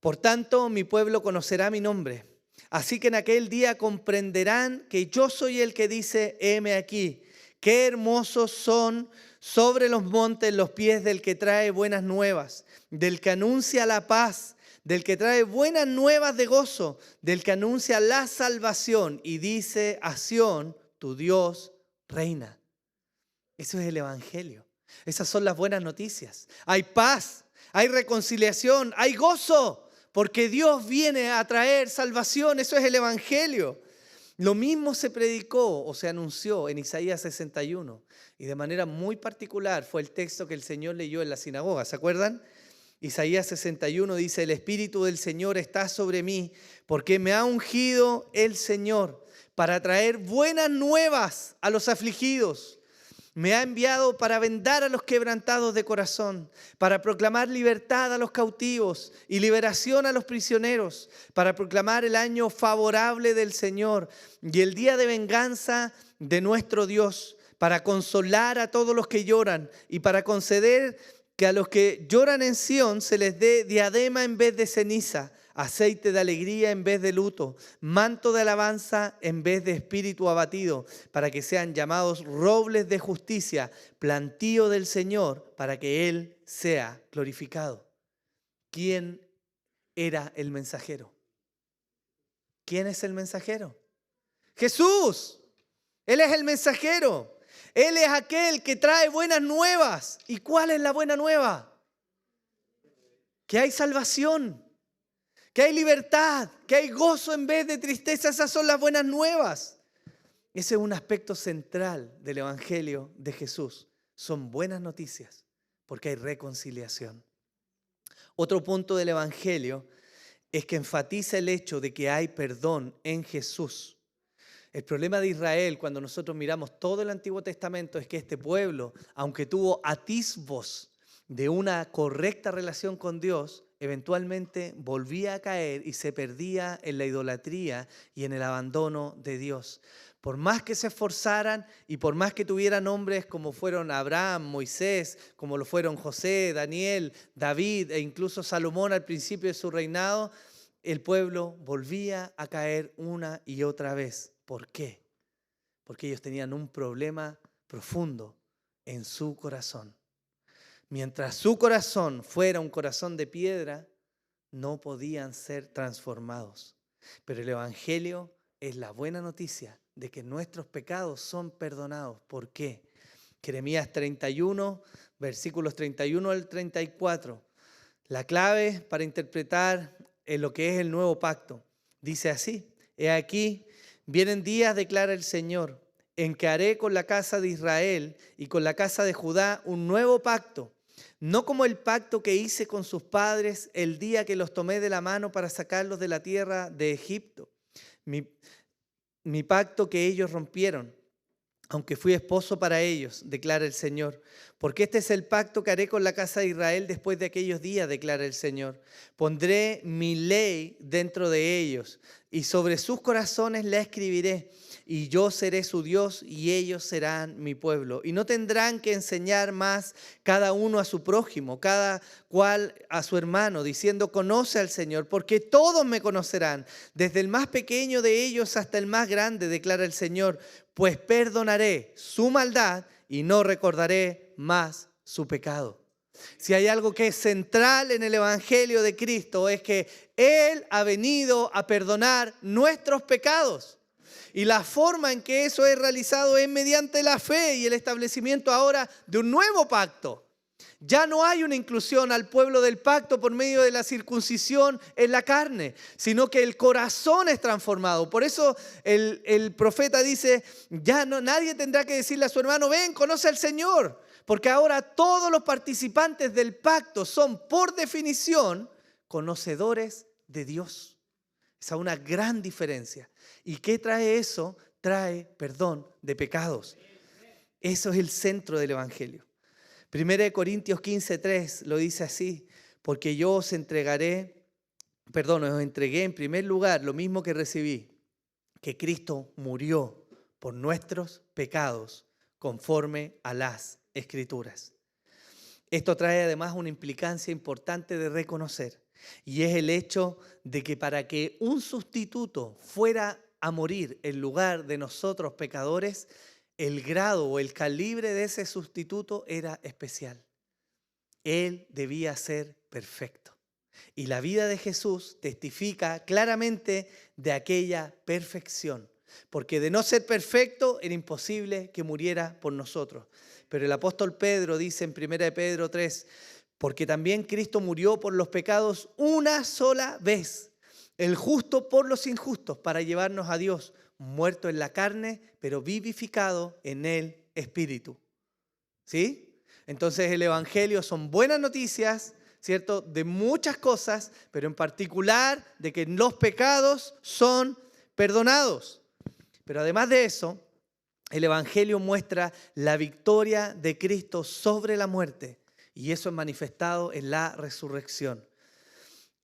por tanto, mi pueblo conocerá mi nombre. Así que en aquel día comprenderán que yo soy el que dice: heme aquí. Qué hermosos son sobre los montes los pies del que trae buenas nuevas, del que anuncia la paz, del que trae buenas nuevas de gozo, del que anuncia la salvación y dice a Sión: tu Dios reina. Eso es el Evangelio. Esas son las buenas noticias. Hay paz, hay reconciliación, hay gozo, porque Dios viene a traer salvación. Eso es el Evangelio. Lo mismo se predicó o se anunció en Isaías 61. Y de manera muy particular fue el texto que el Señor leyó en la sinagoga. ¿Se acuerdan? Isaías 61 dice: el Espíritu del Señor está sobre mí, porque me ha ungido el Señor para traer buenas nuevas a los afligidos. Me ha enviado para vendar a los quebrantados de corazón, para proclamar libertad a los cautivos y liberación a los prisioneros, para proclamar el año favorable del Señor y el día de venganza de nuestro Dios, para consolar a todos los que lloran y para conceder que a los que lloran en Sión se les dé diadema en vez de ceniza, aceite de alegría en vez de luto, manto de alabanza en vez de espíritu abatido, para que sean llamados robles de justicia, plantío del Señor, para que Él sea glorificado. ¿Quién era el mensajero? ¿Quién es el mensajero? Jesús. Él es el mensajero. Él es aquel que trae buenas nuevas. ¿Y cuál es la buena nueva? Que hay salvación, que hay libertad, que hay gozo en vez de tristeza. Esas son las buenas nuevas. Ese es un aspecto central del Evangelio de Jesús. Son buenas noticias porque hay reconciliación. Otro punto del Evangelio es que enfatiza el hecho de que hay perdón en Jesús. El problema de Israel, cuando nosotros miramos todo el Antiguo Testamento, es que este pueblo, aunque tuvo atisbos de una correcta relación con Dios, eventualmente volvía a caer y se perdía en la idolatría y en el abandono de Dios. Por más que se esforzaran y por más que tuvieran hombres como fueron Abraham, Moisés, como lo fueron José, Daniel, David e incluso Salomón al principio de su reinado, el pueblo volvía a caer una y otra vez. ¿Por qué? Porque ellos tenían un problema profundo en su corazón. Mientras su corazón fuera un corazón de piedra, no podían ser transformados. Pero el Evangelio es la buena noticia de que nuestros pecados son perdonados. ¿Por qué? Jeremías 31, versículos 31 al 34. La clave para interpretar lo que es el nuevo pacto. Dice así: he aquí, vienen días, declara el Señor, en que haré con la casa de Israel y con la casa de Judá un nuevo pacto. No como el pacto que hice con sus padres el día que los tomé de la mano para sacarlos de la tierra de Egipto. Mi pacto que ellos rompieron, aunque fui esposo para ellos, declara el Señor. Porque este es el pacto que haré con la casa de Israel después de aquellos días, declara el Señor. Pondré mi ley dentro de ellos y sobre sus corazones la escribiré. Y yo seré su Dios y ellos serán mi pueblo. Y no tendrán que enseñar más cada uno a su prójimo, cada cual a su hermano, diciendo: conoce al Señor, porque todos me conocerán, desde el más pequeño de ellos hasta el más grande, declara el Señor. Pues perdonaré su maldad y no recordaré más su pecado. Si hay algo que es central en el Evangelio de Cristo, es que Él ha venido a perdonar nuestros pecados. Y la forma en que eso es realizado es mediante la fe y el establecimiento ahora de un nuevo pacto. Ya no hay una inclusión al pueblo del pacto por medio de la circuncisión en la carne, sino que el corazón es transformado. Por eso el profeta dice: ya no, nadie tendrá que decirle a su hermano: ven, conoce al Señor. Porque ahora todos los participantes del pacto son, por definición, conocedores de Dios. Esa es una gran diferencia. ¿Y qué trae eso? Trae perdón de pecados. Eso es el centro del Evangelio. 1 Corintios 15:3 lo dice así, porque yo os entregué en primer lugar lo mismo que recibí, que Cristo murió por nuestros pecados conforme a las Escrituras. Esto trae además una implicancia importante de reconocer, y es el hecho de que para que un sustituto fuera a morir en lugar de nosotros pecadores, el grado o el calibre de ese sustituto era especial. Él debía ser perfecto. Y la vida de Jesús testifica claramente de aquella perfección, porque de no ser perfecto era imposible que muriera por nosotros. Pero el apóstol Pedro dice en 1 Pedro 3, porque también Cristo murió por los pecados una sola vez, el justo por los injustos, para llevarnos a Dios, muerto en la carne, pero vivificado en el Espíritu. ¿Sí? Entonces el Evangelio son buenas noticias, ¿cierto? De muchas cosas, pero en particular de que los pecados son perdonados. Pero además de eso, el Evangelio muestra la victoria de Cristo sobre la muerte, y eso es manifestado en la resurrección.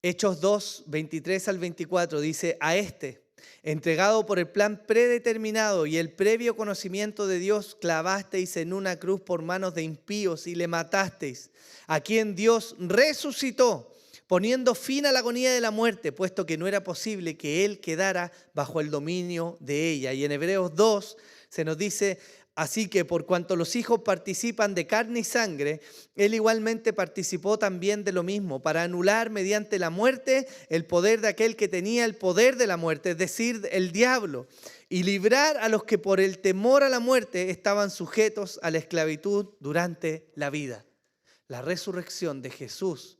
Hechos 2, 23 al 24 dice, a este, entregado por el plan predeterminado y el previo conocimiento de Dios, clavasteis en una cruz por manos de impíos y le matasteis, a quien Dios resucitó, poniendo fin a la agonía de la muerte, puesto que no era posible que él quedara bajo el dominio de ella. Y en Hebreos 2 se nos dice, así que por cuanto los hijos participan de carne y sangre, él igualmente participó también de lo mismo, para anular mediante la muerte el poder de aquel que tenía el poder de la muerte, es decir, el diablo, y librar a los que por el temor a la muerte estaban sujetos a la esclavitud durante la vida. La resurrección de Jesús,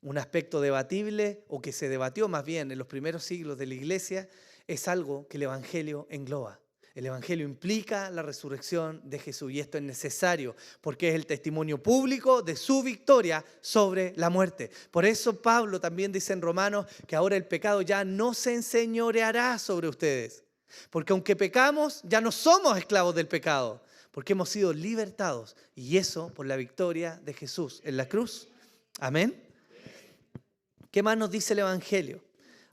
un aspecto debatible o que se debatió más bien en los primeros siglos de la iglesia, es algo que el Evangelio engloba. El Evangelio implica la resurrección de Jesús y esto es necesario porque es el testimonio público de su victoria sobre la muerte. Por eso Pablo también dice en Romanos que ahora el pecado ya no se enseñoreará sobre ustedes. Porque aunque pecamos, ya no somos esclavos del pecado, porque hemos sido libertados y eso por la victoria de Jesús en la cruz. Amén. ¿Qué más nos dice el Evangelio?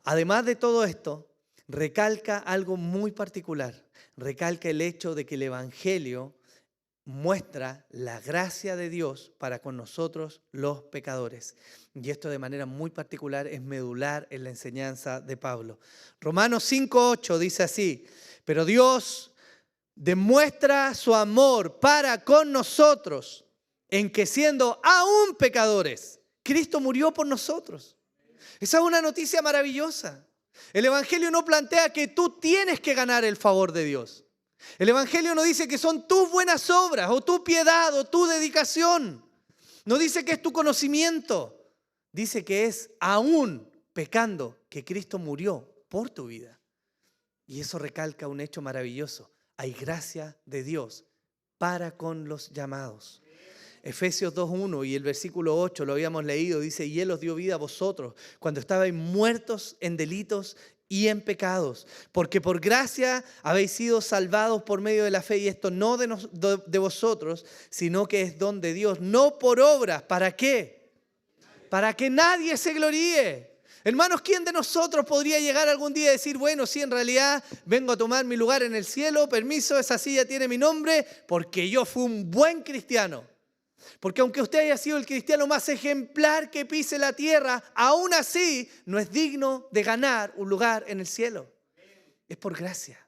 Además de todo esto, recalca algo muy particular. Recalca el hecho de que el Evangelio muestra la gracia de Dios para con nosotros los pecadores. Y esto de manera muy particular es medular en la enseñanza de Pablo. Romanos 5:8 dice así, pero Dios demuestra su amor para con nosotros en que siendo aún pecadores, Cristo murió por nosotros. Esa es una noticia maravillosa. El Evangelio no plantea que tú tienes que ganar el favor de Dios. El Evangelio no dice que son tus buenas obras o tu piedad o tu dedicación. No dice que es tu conocimiento. Dice que es aún pecando que Cristo murió por tu vida. Y eso recalca un hecho maravilloso. Hay gracia de Dios para con los llamados. Efesios 2:1 y el versículo 8 lo habíamos leído, dice, y Él os dio vida a vosotros cuando estabais muertos en delitos y en pecados, porque por gracia habéis sido salvados por medio de la fe, y esto no de vosotros, sino que es don de Dios, no por obras. ¿Para qué? Para que nadie se gloríe. Hermanos, ¿quién de nosotros podría llegar algún día y decir, bueno, sí, en realidad vengo a tomar mi lugar en el cielo, permiso, esa silla tiene mi nombre, porque yo fui un buen cristiano? Porque aunque usted haya sido el cristiano más ejemplar que pise la tierra, aún así no es digno de ganar un lugar en el cielo. Es por gracia.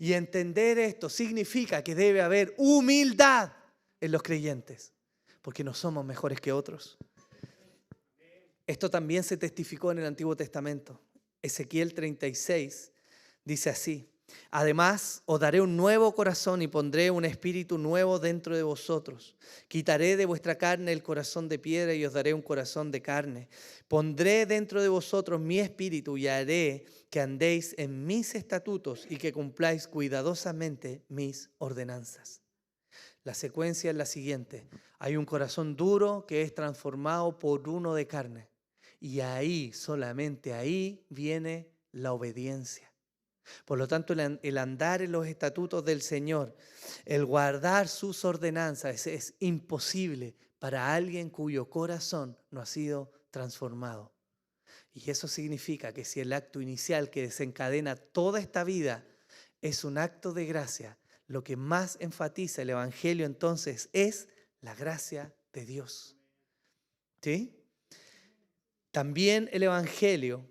Y entender esto significa que debe haber humildad en los creyentes, porque no somos mejores que otros. Esto también se testificó en el Antiguo Testamento. Ezequiel 36 dice así, además, os daré un nuevo corazón y pondré un espíritu nuevo dentro de vosotros. Quitaré de vuestra carne el corazón de piedra y os daré un corazón de carne. Pondré dentro de vosotros mi espíritu y haré que andéis en mis estatutos y que cumpláis cuidadosamente mis ordenanzas. La secuencia es la siguiente. Hay un corazón duro que es transformado por uno de carne. Y ahí, solamente ahí, viene la obediencia. Por lo tanto, el andar en los estatutos del Señor, el guardar sus ordenanzas, es imposible para alguien cuyo corazón no ha sido transformado. Y eso significa que si el acto inicial que desencadena toda esta vida es un acto de gracia, lo que más enfatiza el Evangelio entonces es la gracia de Dios. ¿Sí? También el Evangelio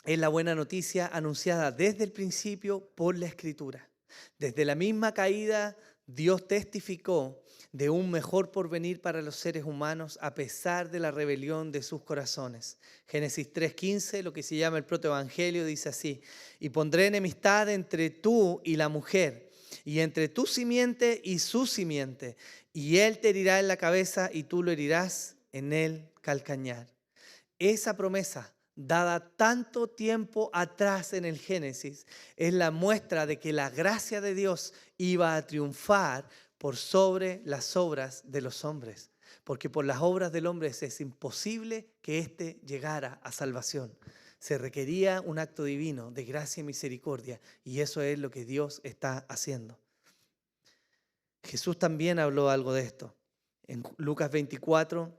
es la buena noticia anunciada desde el principio por la Escritura. Desde la misma caída, Dios testificó de un mejor porvenir para los seres humanos a pesar de la rebelión de sus corazones. Génesis 3:15, lo que se llama el protoevangelio, dice así: y pondré enemistad entre tú y la mujer, y entre tu simiente y su simiente, y él te herirá en la cabeza y tú lo herirás en el calcañar. Esa promesa, dada tanto tiempo atrás en el Génesis, es la muestra de que la gracia de Dios iba a triunfar por sobre las obras de los hombres, porque por las obras del hombre es imposible que éste llegara a salvación. Se requería un acto divino de gracia y misericordia, y eso es lo que Dios está haciendo. Jesús también habló algo de esto. En Lucas 24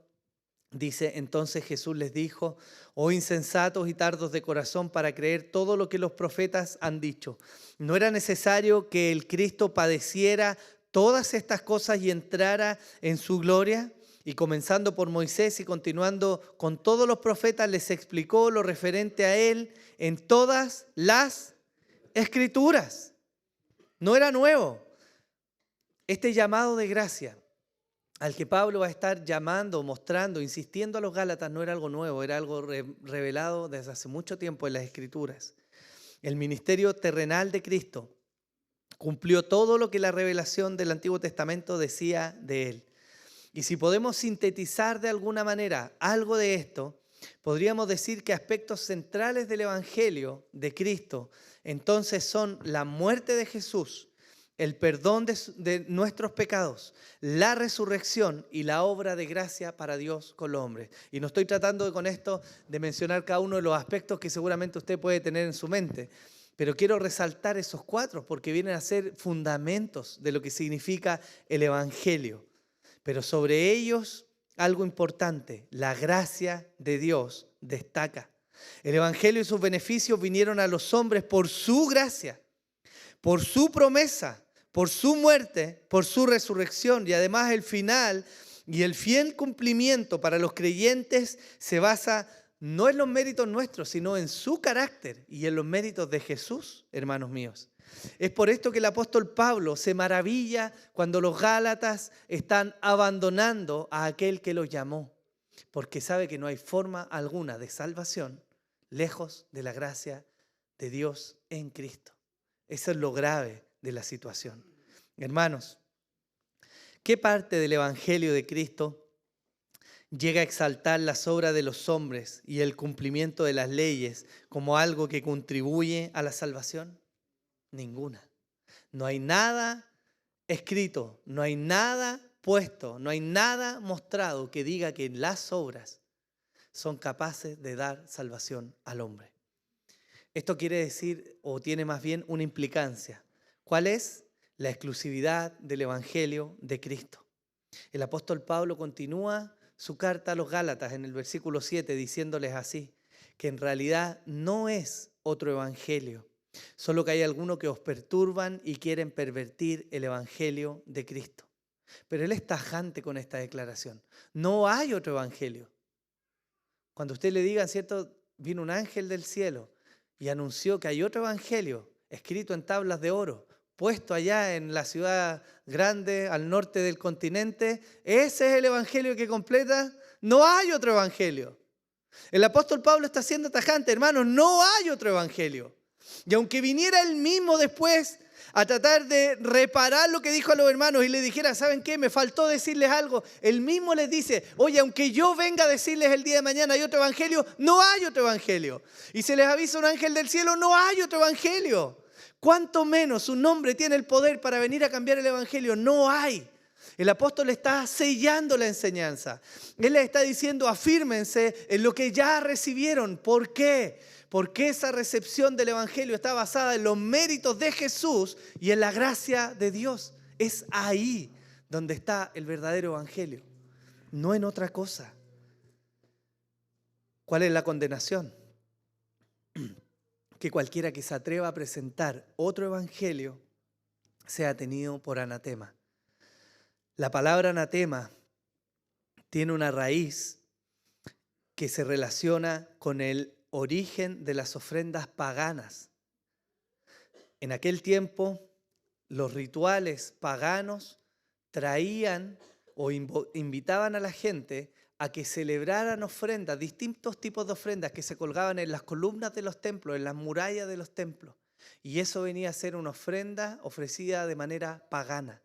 dice: entonces Jesús les dijo: oh insensatos y tardos de corazón para creer todo lo que los profetas han dicho. ¿No era necesario que el Cristo padeciera todas estas cosas y entrara en su gloria? Y comenzando por Moisés y continuando con todos los profetas, les explicó lo referente a él en todas las Escrituras. No era nuevo. Este llamado de gracia al que Pablo va a estar llamando, mostrando, insistiendo a los Gálatas, no era algo nuevo, era algo revelado desde hace mucho tiempo en las Escrituras. El ministerio terrenal de Cristo cumplió todo lo que la revelación del Antiguo Testamento decía de él. Y si podemos sintetizar de alguna manera algo de esto, podríamos decir que aspectos centrales del Evangelio de Cristo entonces son la muerte de Jesús, el perdón de nuestros pecados, la resurrección y la obra de gracia para Dios con los hombres. Y no estoy tratando con esto de mencionar cada uno de los aspectos que seguramente usted puede tener en su mente, pero quiero resaltar esos 4 porque vienen a ser fundamentos de lo que significa el Evangelio. Pero sobre ellos, algo importante: la gracia de Dios destaca. El Evangelio y sus beneficios vinieron a los hombres por su gracia, por su promesa, por su muerte, por su resurrección. Y además el final y el fiel cumplimiento para los creyentes se basa no en los méritos nuestros, sino en su carácter y en los méritos de Jesús, hermanos míos. Es por esto que el apóstol Pablo se maravilla cuando los Gálatas están abandonando a aquel que los llamó, porque sabe que no hay forma alguna de salvación lejos de la gracia de Dios en Cristo. Eso es lo grave de la situación. Hermanos, ¿qué parte del Evangelio de Cristo llega a exaltar las obras de los hombres y el cumplimiento de las leyes como algo que contribuye a la salvación? Ninguna. No hay nada escrito, no hay nada puesto, no hay nada mostrado que diga que las obras son capaces de dar salvación al hombre. Esto quiere decir, o tiene más bien una implicancia. ¿Cuál es? La exclusividad del Evangelio de Cristo. El apóstol Pablo continúa su carta a los Gálatas en el versículo 7 diciéndoles así, que en realidad no es otro evangelio, solo que hay algunos que os perturban y quieren pervertir el Evangelio de Cristo. Pero él es tajante con esta declaración. No hay otro evangelio. Cuando usted le diga, ¿cierto? Vino un ángel del cielo y anunció que hay otro evangelio escrito en tablas de oro, puesto allá en la ciudad grande al norte del continente. Ese es el evangelio que completa. No hay otro evangelio. El apóstol Pablo está siendo tajante, hermanos, no hay otro evangelio. Y aunque viniera él mismo después a tratar de reparar lo que dijo a los hermanos y le dijera, ¿saben qué? Me faltó decirles algo. Él mismo les dice, oye, aunque yo venga a decirles el día de mañana hay otro evangelio, no hay otro evangelio. Y se les avisa un ángel del cielo, no hay otro evangelio. ¿Cuánto menos un hombre tiene el poder para venir a cambiar el evangelio? No hay. El apóstol está sellando la enseñanza. Él le está diciendo, afírmense en lo que ya recibieron. ¿Por qué? Porque esa recepción del evangelio está basada en los méritos de Jesús y en la gracia de Dios. Es ahí donde está el verdadero evangelio, no en otra cosa. ¿Cuál es la condenación? Que cualquiera que se atreva a presentar otro evangelio sea tenido por anatema. La palabra anatema tiene una raíz que se relaciona con el origen de las ofrendas paganas. En aquel tiempo, los rituales paganos traían o invitaban a la gente a que celebraran ofrendas, distintos tipos de ofrendas que se colgaban en las columnas de los templos, en las murallas de los templos. Y eso venía a ser una ofrenda ofrecida de manera pagana.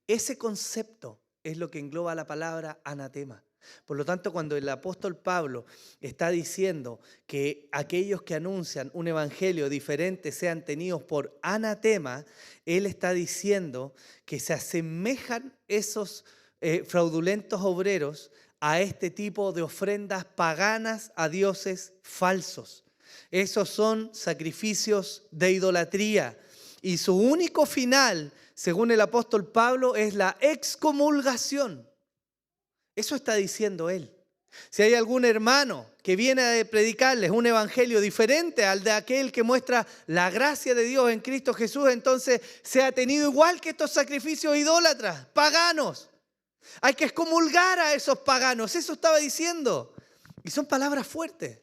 Ese concepto es lo que engloba la palabra anatema. Por lo tanto, cuando el apóstol Pablo está diciendo que aquellos que anuncian un evangelio diferente sean tenidos por anatema, él está diciendo que se asemejan esos fraudulentos obreros a este tipo de ofrendas paganas a dioses falsos. Esos son sacrificios de idolatría y su único final, según el apóstol Pablo, es la excomulgación. Eso está diciendo él. Si hay algún hermano que viene a predicarles un evangelio diferente al de aquel que muestra la gracia de Dios en Cristo Jesús, entonces sea tenido igual que estos sacrificios idólatras, paganos. Hay que excomulgar a esos paganos, eso estaba diciendo. Y son palabras fuertes.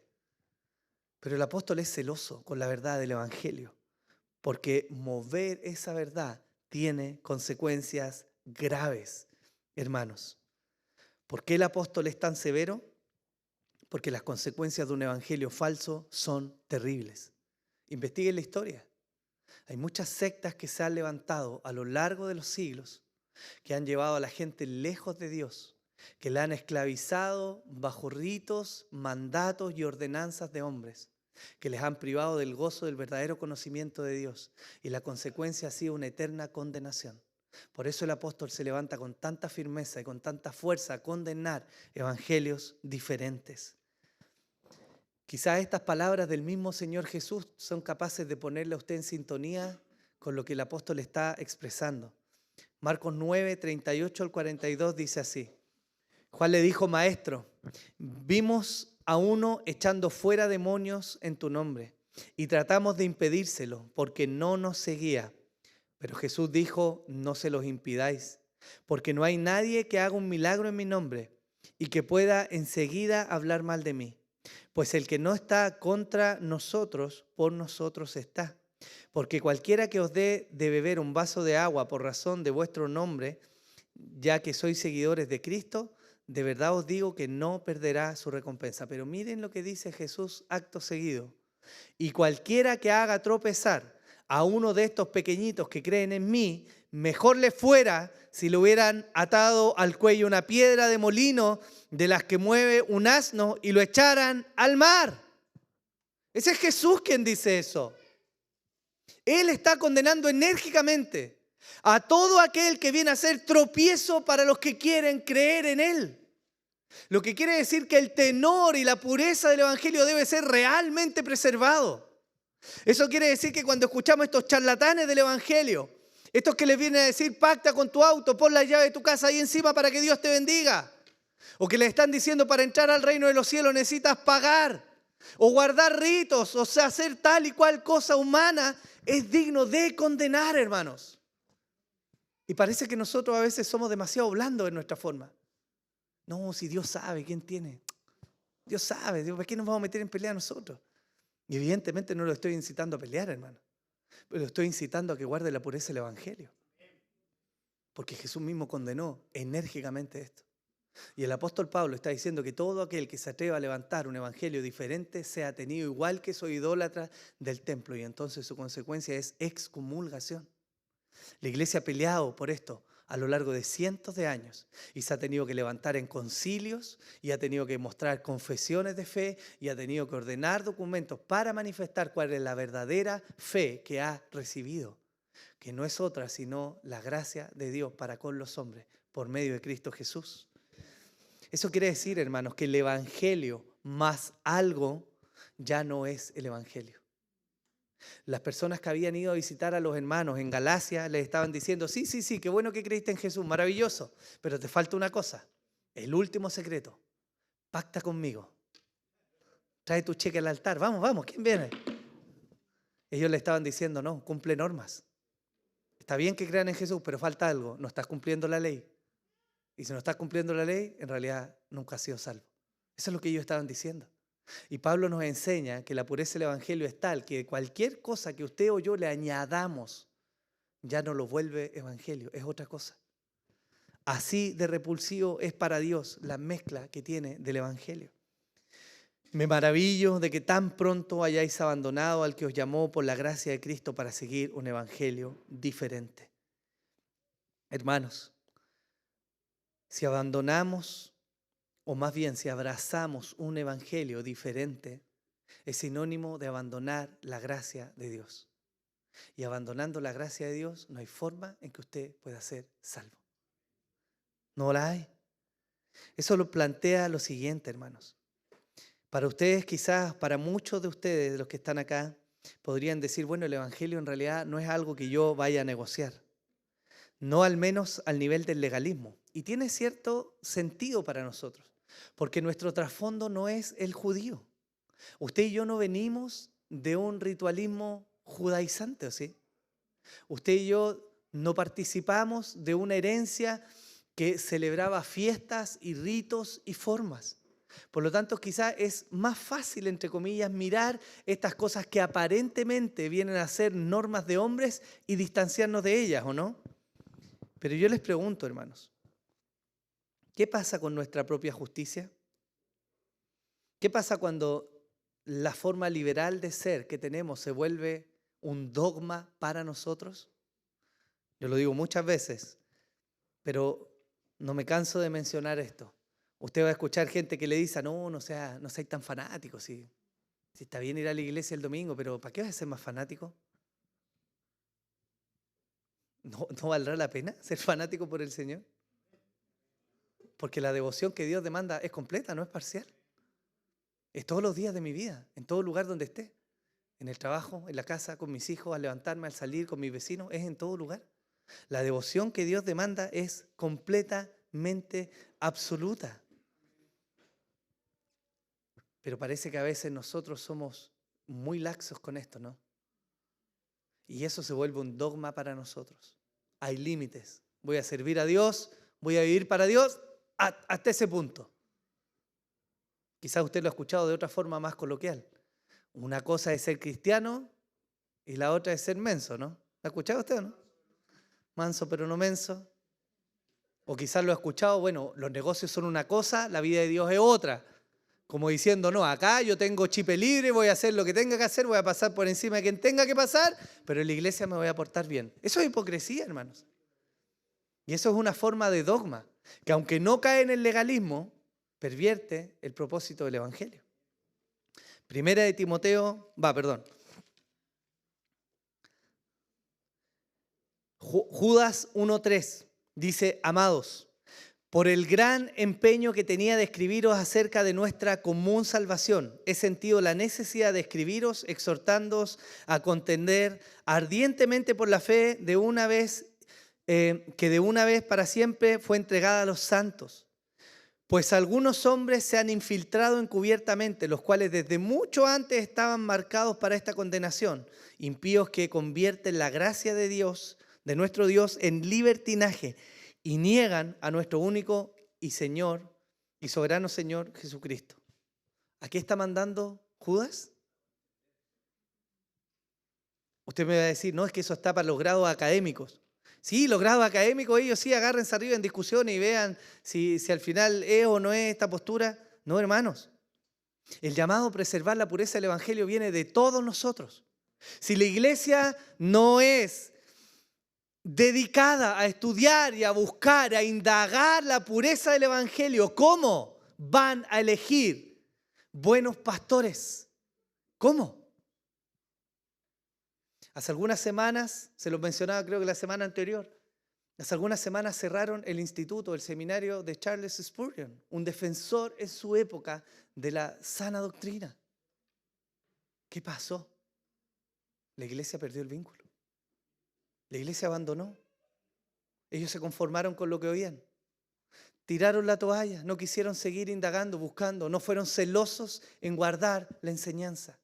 Pero el apóstol es celoso con la verdad del evangelio, porque mover esa verdad tiene consecuencias graves, hermanos. ¿Por qué el apóstol es tan severo? Porque las consecuencias de un evangelio falso son terribles. Investiguen la historia. Hay muchas sectas que se han levantado a lo largo de los siglos, que han llevado a la gente lejos de Dios, que la han esclavizado bajo ritos, mandatos y ordenanzas de hombres, que les han privado del gozo del verdadero conocimiento de Dios. Y la consecuencia ha sido una eterna condenación. Por eso el apóstol se levanta con tanta firmeza y con tanta fuerza a condenar evangelios diferentes. Quizás estas palabras del mismo Señor Jesús son capaces de ponerle a usted en sintonía con lo que el apóstol está expresando. Marcos 9, 38 al 42 dice así. Juan le dijo, maestro, vimos a uno echando fuera demonios en tu nombre y tratamos de impedírselo porque no nos seguía. Pero Jesús dijo, no se los impidáis, porque no hay nadie que haga un milagro en mi nombre y que pueda enseguida hablar mal de mí. Pues el que no está contra nosotros, por nosotros está. Porque cualquiera que os dé de beber un vaso de agua por razón de vuestro nombre, ya que sois seguidores de Cristo, de verdad os digo que no perderá su recompensa. Pero miren lo que dice Jesús acto seguido. Y cualquiera que haga tropezar a uno de estos pequeñitos que creen en mí, mejor le fuera si le hubieran atado al cuello una piedra de molino de las que mueve un asno y lo echaran al mar. Ese es Jesús quien dice eso. Él está condenando enérgicamente a todo aquel que viene a ser tropiezo para los que quieren creer en Él. Lo que quiere decir que el tenor y la pureza del evangelio debe ser realmente preservado. Eso quiere decir que cuando escuchamos estos charlatanes del evangelio, estos que les vienen a decir pacta con tu auto, pon la llave de tu casa ahí encima para que Dios te bendiga, o que le están diciendo para entrar al reino de los cielos necesitas pagar, o guardar ritos, o sea, hacer tal y cual cosa humana, es digno de condenar, hermanos. Y parece que nosotros a veces somos demasiado blandos en nuestra forma. No, si Dios sabe, ¿quién tiene? Dios sabe, ¿para qué nos vamos a meter en pelea nosotros? Y evidentemente no lo estoy incitando a pelear, hermano. Pero lo estoy incitando a que guarde la pureza del evangelio. Porque Jesús mismo condenó enérgicamente esto. Y el apóstol Pablo está diciendo que todo aquel que se atreva a levantar un evangelio diferente sea tenido igual que esos idólatras del templo. Y entonces su consecuencia es excomulgación. La iglesia ha peleado por esto a lo largo de cientos de años y se ha tenido que levantar en concilios y ha tenido que mostrar confesiones de fe y ha tenido que ordenar documentos para manifestar cuál es la verdadera fe que ha recibido, que no es otra sino la gracia de Dios para con los hombres por medio de Cristo Jesús. Eso quiere decir, hermanos, que el Evangelio más algo ya no es el Evangelio. Las personas que habían ido a visitar a los hermanos en Galacia les estaban diciendo, sí, qué bueno que creíste en Jesús, maravilloso, pero te falta una cosa, el último secreto, pacta conmigo, trae tu cheque al altar, vamos, ¿quién viene? Ellos le estaban diciendo, no, cumple normas. Está bien que crean en Jesús, pero falta algo, no estás cumpliendo la ley. Y si no estás cumpliendo la ley, en realidad nunca has sido salvo. Eso es lo que ellos estaban diciendo. Y Pablo nos enseña que la pureza del Evangelio es tal que cualquier cosa que usted o yo le añadamos ya no lo vuelve Evangelio, es otra cosa. Así de repulsivo es para Dios la mezcla que tiene del Evangelio. Me maravillo de que tan pronto hayáis abandonado al que os llamó por la gracia de Cristo para seguir un evangelio diferente. Hermanos, si abandonamos, o más bien si abrazamos un evangelio diferente, es sinónimo de abandonar la gracia de Dios. Y abandonando la gracia de Dios, no hay forma en que usted pueda ser salvo. No la hay. Eso lo plantea lo siguiente, hermanos. Para ustedes, quizás, para muchos de ustedes, de los que están acá, podrían decir, bueno, el Evangelio en realidad no es algo que yo vaya a negociar. No al menos al nivel del legalismo. Y tiene cierto sentido para nosotros, porque nuestro trasfondo no es el judío. Usted y yo no venimos de un ritualismo judaizante, ¿o sí? Usted y yo no participamos de una herencia que celebraba fiestas y ritos y formas. Por lo tanto, quizás es más fácil, entre comillas, mirar estas cosas que aparentemente vienen a ser normas de hombres y distanciarnos de ellas, ¿o no? Pero yo les pregunto, hermanos, ¿qué pasa con nuestra propia justicia? ¿Qué pasa cuando la forma liberal de ser que tenemos se vuelve un dogma para nosotros? Yo lo digo muchas veces, pero no me canso de mencionar esto. Usted va a escuchar gente que le dice, no seas tan fanático, si está bien ir a la iglesia el domingo, pero ¿para qué vas a ser más fanático? ¿No valdrá la pena ser fanático por el Señor? Porque la devoción que Dios demanda es completa, no es parcial. Es todos los días de mi vida, en todo lugar donde esté. En el trabajo, en la casa, con mis hijos, al levantarme, al salir, con mis vecinos, es en todo lugar. La devoción que Dios demanda es completamente absoluta. Pero parece que a veces nosotros somos muy laxos con esto, ¿no? Y eso se vuelve un dogma para nosotros. Hay límites. Voy a servir a Dios, voy a vivir para Dios hasta ese punto. Quizás usted lo ha escuchado de otra forma más coloquial. Una cosa es ser cristiano y la otra es ser menso, ¿no? ¿Lo ha escuchado usted o no? Manso pero no menso. O quizás lo ha escuchado, bueno, los negocios son una cosa, la vida de Dios es otra. Como diciendo, no, acá yo tengo chipe libre, voy a hacer lo que tenga que hacer, voy a pasar por encima de quien tenga que pasar, pero en la iglesia me voy a portar bien. Eso es hipocresía, hermanos. Y eso es una forma de dogma, que aunque no cae en el legalismo, pervierte el propósito del Evangelio. Primera de Timoteo, Judas 1:3 dice, amados, por el gran empeño que tenía de escribiros acerca de nuestra común salvación, he sentido la necesidad de escribiros, exhortándoos a contender ardientemente por la fe de una vez, que de una vez para siempre fue entregada a los santos. Pues algunos hombres se han infiltrado encubiertamente, los cuales desde mucho antes estaban marcados para esta condenación, impíos que convierten la gracia de Dios, de nuestro Dios, en libertinaje, y niegan a nuestro único y Señor y soberano Señor Jesucristo. ¿A qué está mandando Judas? Usted me va a decir, no, es que eso está para los grados académicos. Sí, los grados académicos, ellos sí, agárrense arriba en discusiones y vean si al final es o no es esta postura. No, hermanos. El llamado a preservar la pureza del Evangelio viene de todos nosotros. Si la iglesia no es dedicada a estudiar y a buscar, a indagar la pureza del Evangelio, ¿cómo van a elegir buenos pastores? ¿Cómo? Hace algunas semanas, se los mencionaba creo que la semana anterior, Hace algunas semanas cerraron el instituto, el seminario de Charles Spurgeon, un defensor en su época de la sana doctrina. ¿Qué pasó? La iglesia perdió el vínculo. La iglesia abandonó. Ellos se conformaron con lo que oían. Tiraron la toalla, no quisieron seguir indagando, buscando, no fueron celosos en guardar la enseñanza.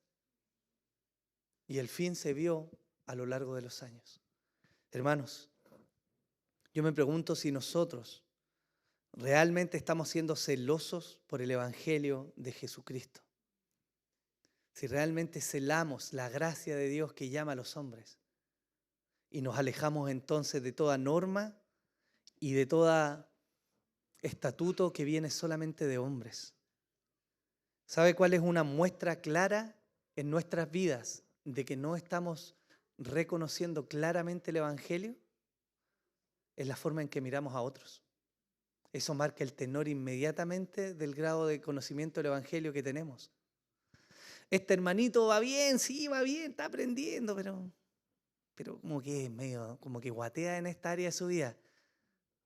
Y el fin se vio a lo largo de los años. Hermanos, yo me pregunto si nosotros realmente estamos siendo celosos por el Evangelio de Jesucristo. Si realmente celamos la gracia de Dios que llama a los hombres y nos alejamos entonces de toda norma y de todo estatuto que viene solamente de hombres. ¿Sabe cuál es una muestra clara en nuestras vidas de que no estamos reconociendo claramente el Evangelio? Es la forma en que miramos a otros. Eso marca el tenor inmediatamente del grado de conocimiento del Evangelio que tenemos. Este hermanito va bien, sí, va bien, está aprendiendo, pero como que es medio, como que guatea en esta área de su vida,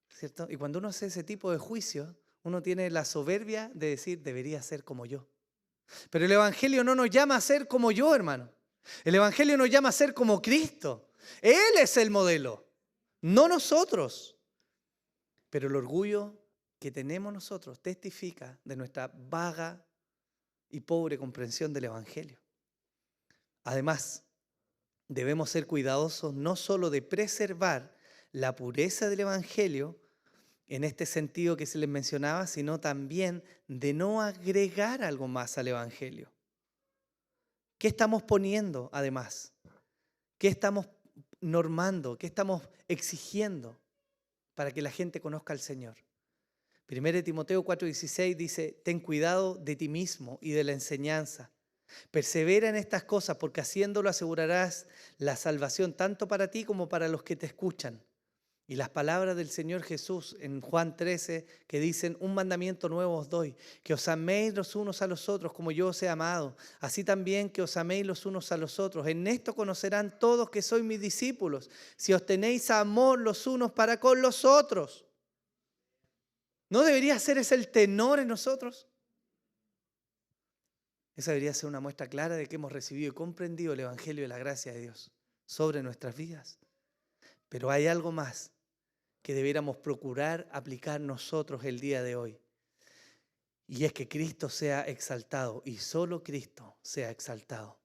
¿cierto? Y cuando uno hace ese tipo de juicio, uno tiene la soberbia de decir, debería ser como yo. Pero el Evangelio no nos llama a ser como yo, hermano. El Evangelio nos llama a ser como Cristo. Él es el modelo, no nosotros. Pero el orgullo que tenemos nosotros testifica de nuestra vaga y pobre comprensión del Evangelio. Además, debemos ser cuidadosos no solo de preservar la pureza del Evangelio, en este sentido que se les mencionaba, sino también de no agregar algo más al Evangelio. ¿Qué estamos poniendo además? ¿Qué estamos normando? ¿Qué estamos exigiendo para que la gente conozca al Señor? 1 Timoteo 4:16 dice, ten cuidado de ti mismo y de la enseñanza. Persevera en estas cosas porque haciéndolo asegurarás la salvación tanto para ti como para los que te escuchan. Y las palabras del Señor Jesús en Juan 13 que dicen, un mandamiento nuevo os doy, que os améis los unos a los otros como yo os he amado, así también que os améis los unos a los otros. En esto conocerán todos que sois mis discípulos, si os tenéis amor los unos para con los otros. ¿No debería ser ese el tenor en nosotros? Esa debería ser una muestra clara de que hemos recibido y comprendido el Evangelio de la gracia de Dios sobre nuestras vidas. Pero hay algo más que debiéramos procurar aplicar nosotros el día de hoy. Y es que Cristo sea exaltado y solo Cristo sea exaltado.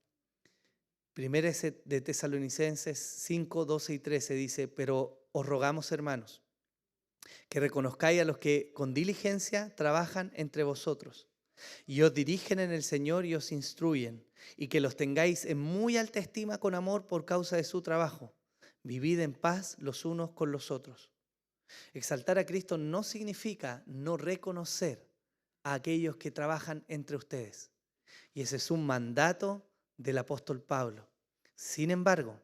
Primera de Tesalonicenses 5, 12 y 13 dice, pero os rogamos, hermanos, que reconozcáis a los que con diligencia trabajan entre vosotros y os dirigen en el Señor y os instruyen, y que los tengáis en muy alta estima con amor por causa de su trabajo. Vivid en paz los unos con los otros. Exaltar a Cristo no significa no reconocer a aquellos que trabajan entre ustedes. Y ese es un mandato del apóstol Pablo. Sin embargo,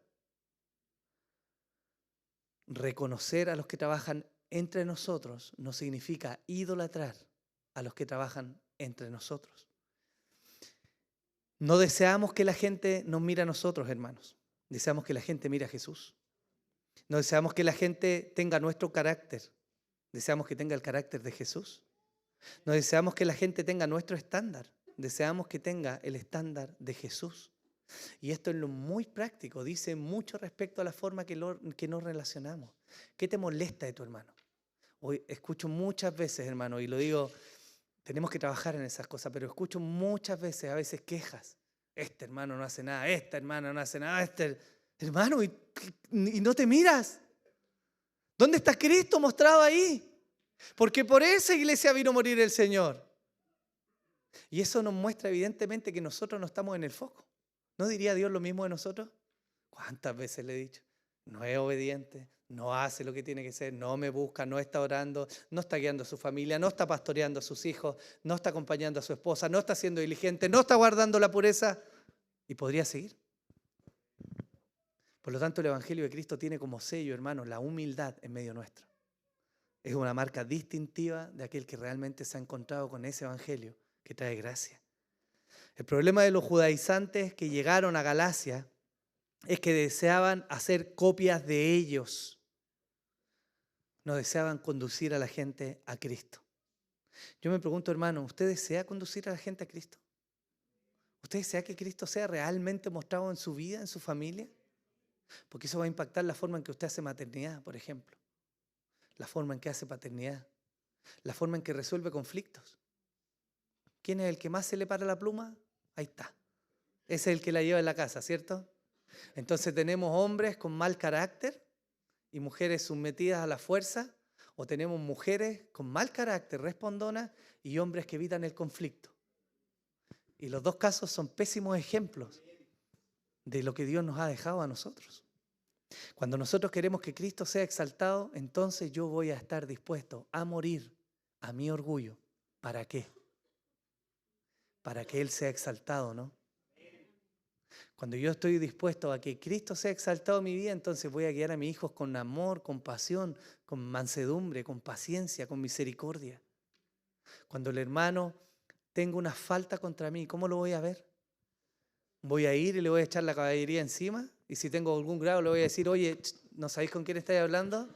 reconocer a los que trabajan entre nosotros no significa idolatrar a los que trabajan entre nosotros. No deseamos que la gente nos mire a nosotros, hermanos. Deseamos que la gente mire a Jesús. No deseamos que la gente tenga nuestro carácter. Deseamos que tenga el carácter de Jesús. No deseamos que la gente tenga nuestro estándar. Deseamos que tenga el estándar de Jesús. Y esto es lo muy práctico. Dice mucho respecto a la forma que nos relacionamos. ¿Qué te molesta de tu hermano? Hoy escucho muchas veces, hermano, y lo digo, tenemos que trabajar en esas cosas, pero escucho muchas veces, a veces quejas. Este hermano no hace nada, esta hermana no hace nada, hermano, y no te miras. ¿Dónde está Cristo mostrado ahí? Porque por esa iglesia vino a morir el Señor. Y eso nos muestra evidentemente que nosotros no estamos en el foco. ¿No diría Dios lo mismo de nosotros? ¿Cuántas veces le he dicho? No es obediente, no hace lo que tiene que ser, no me busca, no está orando, no está guiando a su familia, no está pastoreando a sus hijos, no está acompañando a su esposa, no está siendo diligente, no está guardando la pureza. Y podría seguir. Por lo tanto, el Evangelio de Cristo tiene como sello, hermanos, la humildad en medio nuestro. Es una marca distintiva de aquel que realmente se ha encontrado con ese Evangelio que trae gracia. El problema de los judaizantes que llegaron a Galacia es que deseaban hacer copias de ellos. no deseaban conducir a la gente a Cristo. Yo me pregunto, hermano, ¿usted desea conducir a la gente a Cristo? ¿Usted desea que Cristo sea realmente mostrado en su vida, en su familia? Porque eso va a impactar la forma en que usted hace maternidad, por ejemplo. La forma en que hace paternidad. La forma en que resuelve conflictos. ¿Quién es el que más se le para la pluma? Ahí está. Ese es el que la lleva en la casa, ¿cierto? Entonces tenemos hombres con mal carácter y mujeres sometidas a la fuerza, o tenemos mujeres con mal carácter, respondonas, y hombres que evitan el conflicto. Y los dos casos son pésimos ejemplos de lo que Dios nos ha dejado a nosotros. Cuando nosotros queremos que Cristo sea exaltado, entonces yo voy a estar dispuesto a morir a mi orgullo. ¿Para qué? Para que Él sea exaltado, ¿no? Cuando yo estoy dispuesto a que Cristo sea exaltado en mi vida, entonces voy a guiar a mis hijos con amor, con pasión, con mansedumbre, con paciencia, con misericordia. Cuando el hermano tenga una falta contra mí, ¿cómo lo voy a ver? ¿Voy a ir y le voy a echar la caballería encima? Y si tengo algún grado le voy a decir, oye, ¿no sabéis con quién estáis hablando?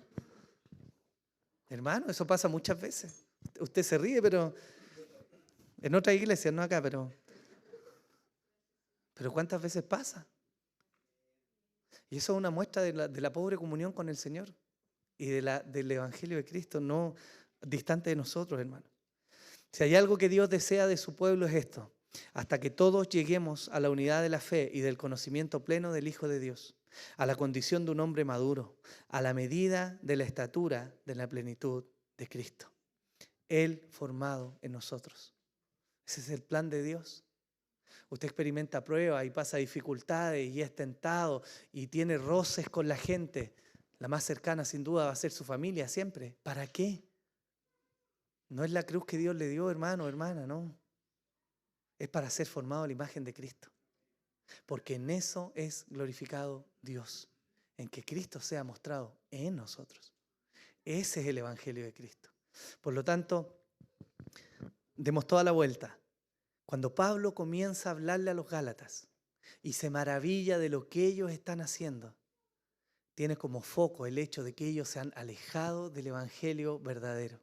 Hermano, eso pasa muchas veces. Usted se ríe, pero en otras iglesias, no acá, pero ¿cuántas veces pasa? Y eso es una muestra de la pobre comunión con el Señor y del Evangelio de Cristo, no distante de nosotros, hermano. Si hay algo que Dios desea de su pueblo es esto: hasta que todos lleguemos a la unidad de la fe y del conocimiento pleno del Hijo de Dios, a la condición de un hombre maduro, a la medida de la estatura de la plenitud de Cristo. Él formado en nosotros. Ese es el plan de Dios. Usted experimenta pruebas y pasa dificultades y es tentado y tiene roces con la gente. La más cercana sin duda va a ser su familia siempre. ¿Para qué? No es la cruz que Dios le dio, hermano, hermana, no. Es para ser formado a la imagen de Cristo. Porque en eso es glorificado Dios. En que Cristo sea mostrado en nosotros. Ese es el Evangelio de Cristo. Por lo tanto, demos toda la vuelta. Cuando Pablo comienza a hablarle a los Gálatas y se maravilla de lo que ellos están haciendo, tiene como foco el hecho de que ellos se han alejado del Evangelio verdadero.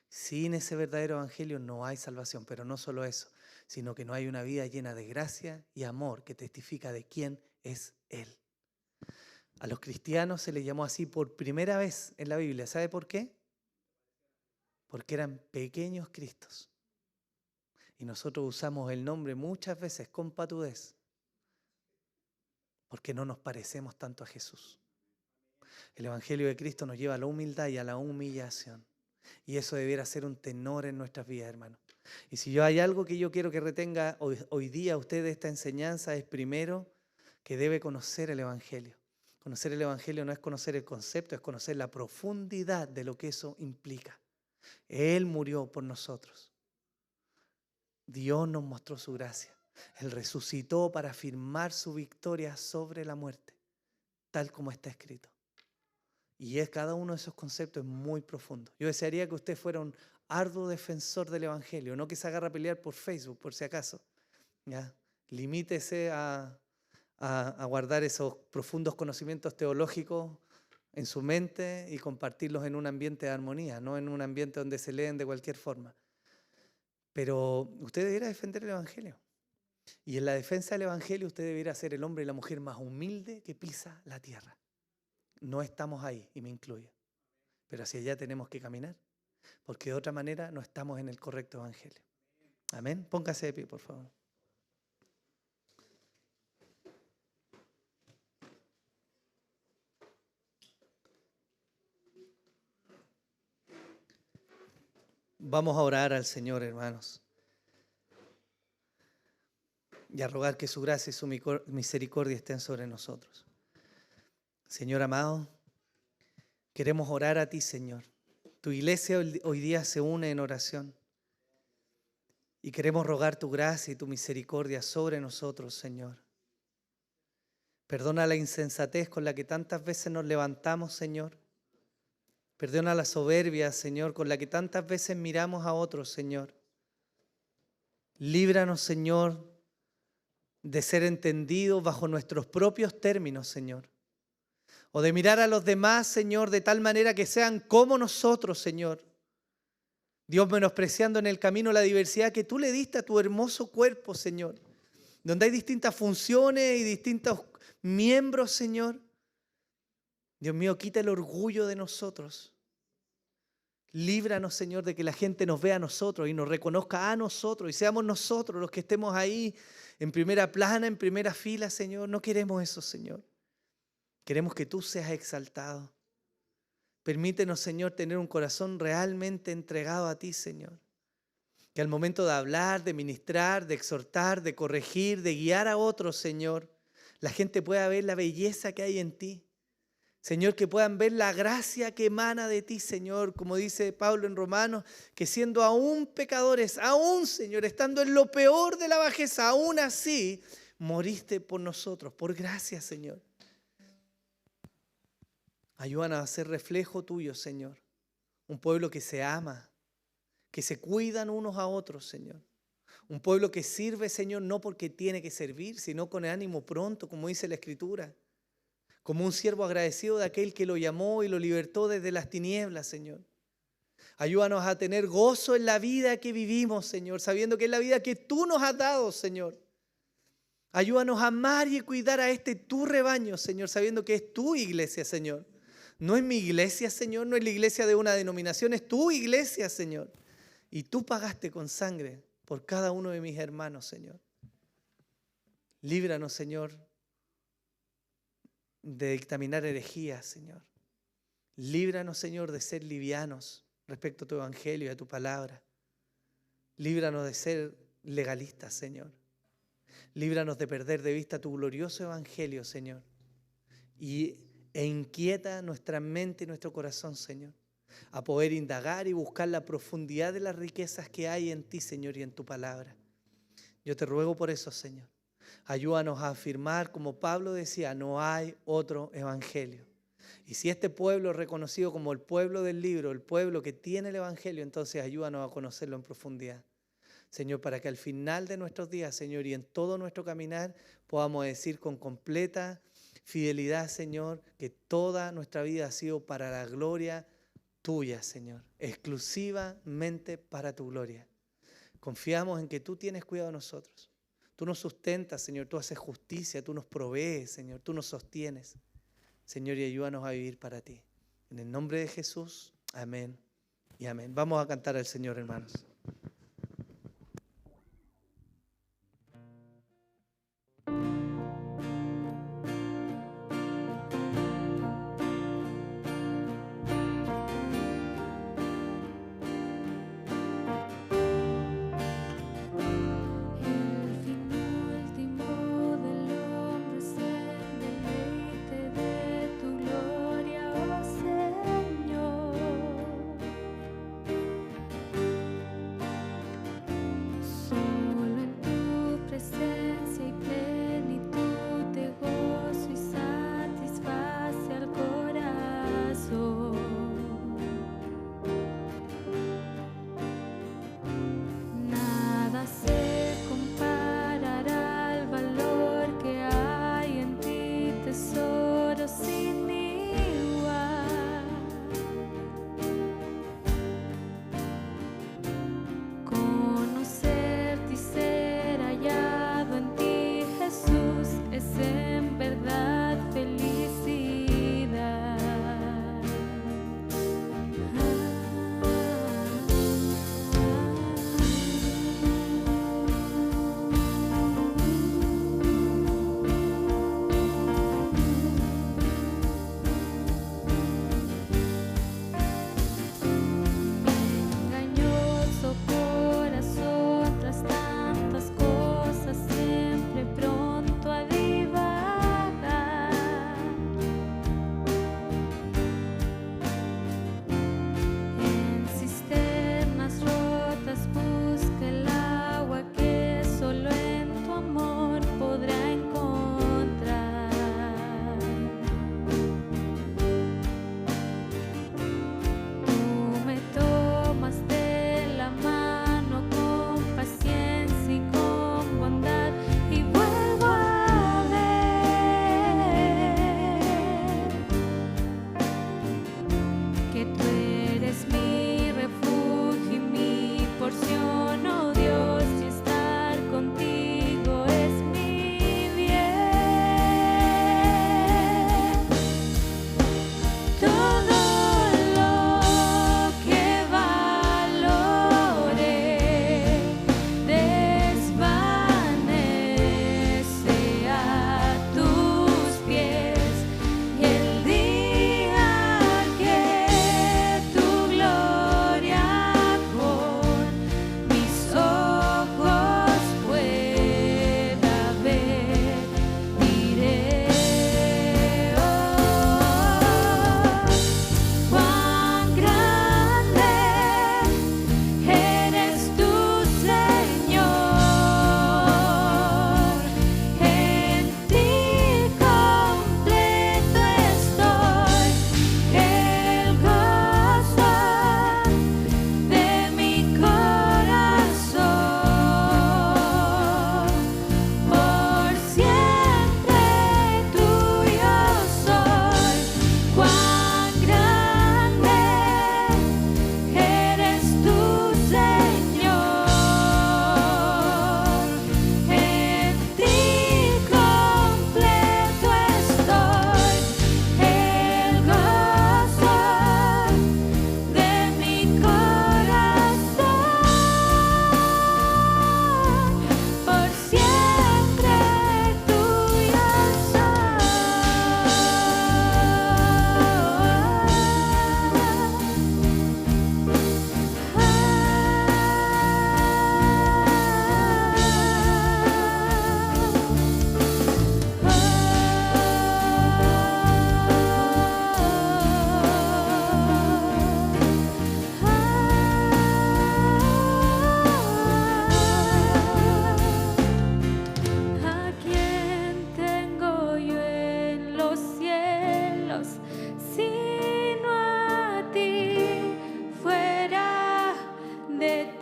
Sin ese verdadero Evangelio no hay salvación, pero no solo eso, sino que no hay una vida llena de gracia y amor que testifica de quién es Él. A los cristianos se les llamó así por primera vez en la Biblia. ¿Sabe por qué? Porque eran pequeños Cristos. Y nosotros usamos el nombre muchas veces con patudez, porque no nos parecemos tanto a Jesús. El Evangelio de Cristo nos lleva a la humildad y a la humillación. Y eso debiera ser un tenor en nuestras vidas, hermanos. Y si hay algo que yo quiero que retenga hoy día usted de esta enseñanza, es primero que debe conocer el Evangelio. Conocer el Evangelio no es conocer el concepto, es conocer la profundidad de lo que eso implica. Él murió por nosotros. Dios nos mostró su gracia. Él resucitó para afirmar su victoria sobre la muerte, tal como está escrito. Y cada uno de esos conceptos es muy profundo. Yo desearía que usted fuera un arduo defensor del Evangelio, no que se agarre a pelear por Facebook, por si acaso. ¿Ya? Limítese a guardar esos profundos conocimientos teológicos en su mente y compartirlos en un ambiente de armonía, no en un ambiente donde se leen de cualquier forma. Pero usted debiera defender el Evangelio. Y en la defensa del Evangelio usted debiera ser el hombre y la mujer más humilde que pisa la tierra. No estamos ahí, y me incluyo. Pero hacia allá tenemos que caminar, porque de otra manera no estamos en el correcto Evangelio. Amén. Póngase de pie, por favor. Vamos a orar al Señor, hermanos, y a rogar que su gracia y su misericordia estén sobre nosotros. Señor amado, queremos orar a ti, Señor. Tu iglesia hoy día se une en oración y queremos rogar tu gracia y tu misericordia sobre nosotros, Señor. Perdona la insensatez con la que tantas veces nos levantamos, Señor. Perdona la soberbia, Señor, con la que tantas veces miramos a otros, Señor. Líbranos, Señor, de ser entendidos bajo nuestros propios términos, Señor. o de mirar a los demás, Señor, de tal manera que sean como nosotros, Señor. Dios, menospreciando en el camino la diversidad que tú le diste a tu hermoso cuerpo, Señor, donde hay distintas funciones y distintos miembros, Señor. Dios mío, quita el orgullo de nosotros. Líbranos, Señor, de que la gente nos vea a nosotros y nos reconozca a nosotros y seamos nosotros los que estemos ahí en primera plana, en primera fila, Señor. No queremos eso, Señor. Queremos que tú seas exaltado. Permítenos, Señor, tener un corazón realmente entregado a ti, Señor. Que al momento de hablar, de ministrar, de exhortar, de corregir, de guiar a otros, Señor, la gente pueda ver la belleza que hay en ti. Señor, que puedan ver la gracia que emana de ti, Señor, como dice Pablo en Romanos, que siendo aún pecadores, aún, Señor, estando en lo peor de la bajeza, aún así, moriste por nosotros, por gracia, Señor. Ayúdanos a ser reflejo tuyo, Señor. Un pueblo que se ama, que se cuidan unos a otros, Señor. Un pueblo que sirve, Señor, no porque tiene que servir, sino con ánimo pronto, como dice la Escritura. Como un siervo agradecido de aquel que lo llamó y lo libertó desde las tinieblas, Señor. Ayúdanos a tener gozo en la vida que vivimos, Señor, sabiendo que es la vida que tú nos has dado, Señor. Ayúdanos a amar y cuidar a este tu rebaño, Señor, sabiendo que es tu iglesia, Señor. No es mi iglesia, Señor, no es la iglesia de una denominación, es tu iglesia, Señor. Y tú pagaste con sangre por cada uno de mis hermanos, Señor. Líbranos, Señor, de dictaminar herejías, Señor. Líbranos, Señor, de ser livianos respecto a tu evangelio y a tu palabra. Líbranos de ser legalistas, Señor. Líbranos de perder de vista tu glorioso evangelio, Señor. E inquieta nuestra mente y nuestro corazón, Señor, a poder indagar y buscar la profundidad de las riquezas que hay en ti, Señor, y en tu palabra. Yo te ruego por eso, Señor. Ayúdanos a afirmar, como Pablo decía, no hay otro evangelio. Y si este pueblo es reconocido como el pueblo del libro, el pueblo que tiene el evangelio, entonces ayúdanos a conocerlo en profundidad. Señor, para que al final de nuestros días, Señor, y en todo nuestro caminar, podamos decir con completa fidelidad, Señor, que toda nuestra vida ha sido para la gloria tuya, Señor, exclusivamente para tu gloria. Confiamos en que tú tienes cuidado de nosotros. Tú nos sustentas, Señor, tú haces justicia, tú nos provees, Señor, tú nos sostienes. Señor, y ayúdanos a vivir para ti. En el nombre de Jesús, amén y amén. Vamos a cantar al Señor, hermanos.
Señor.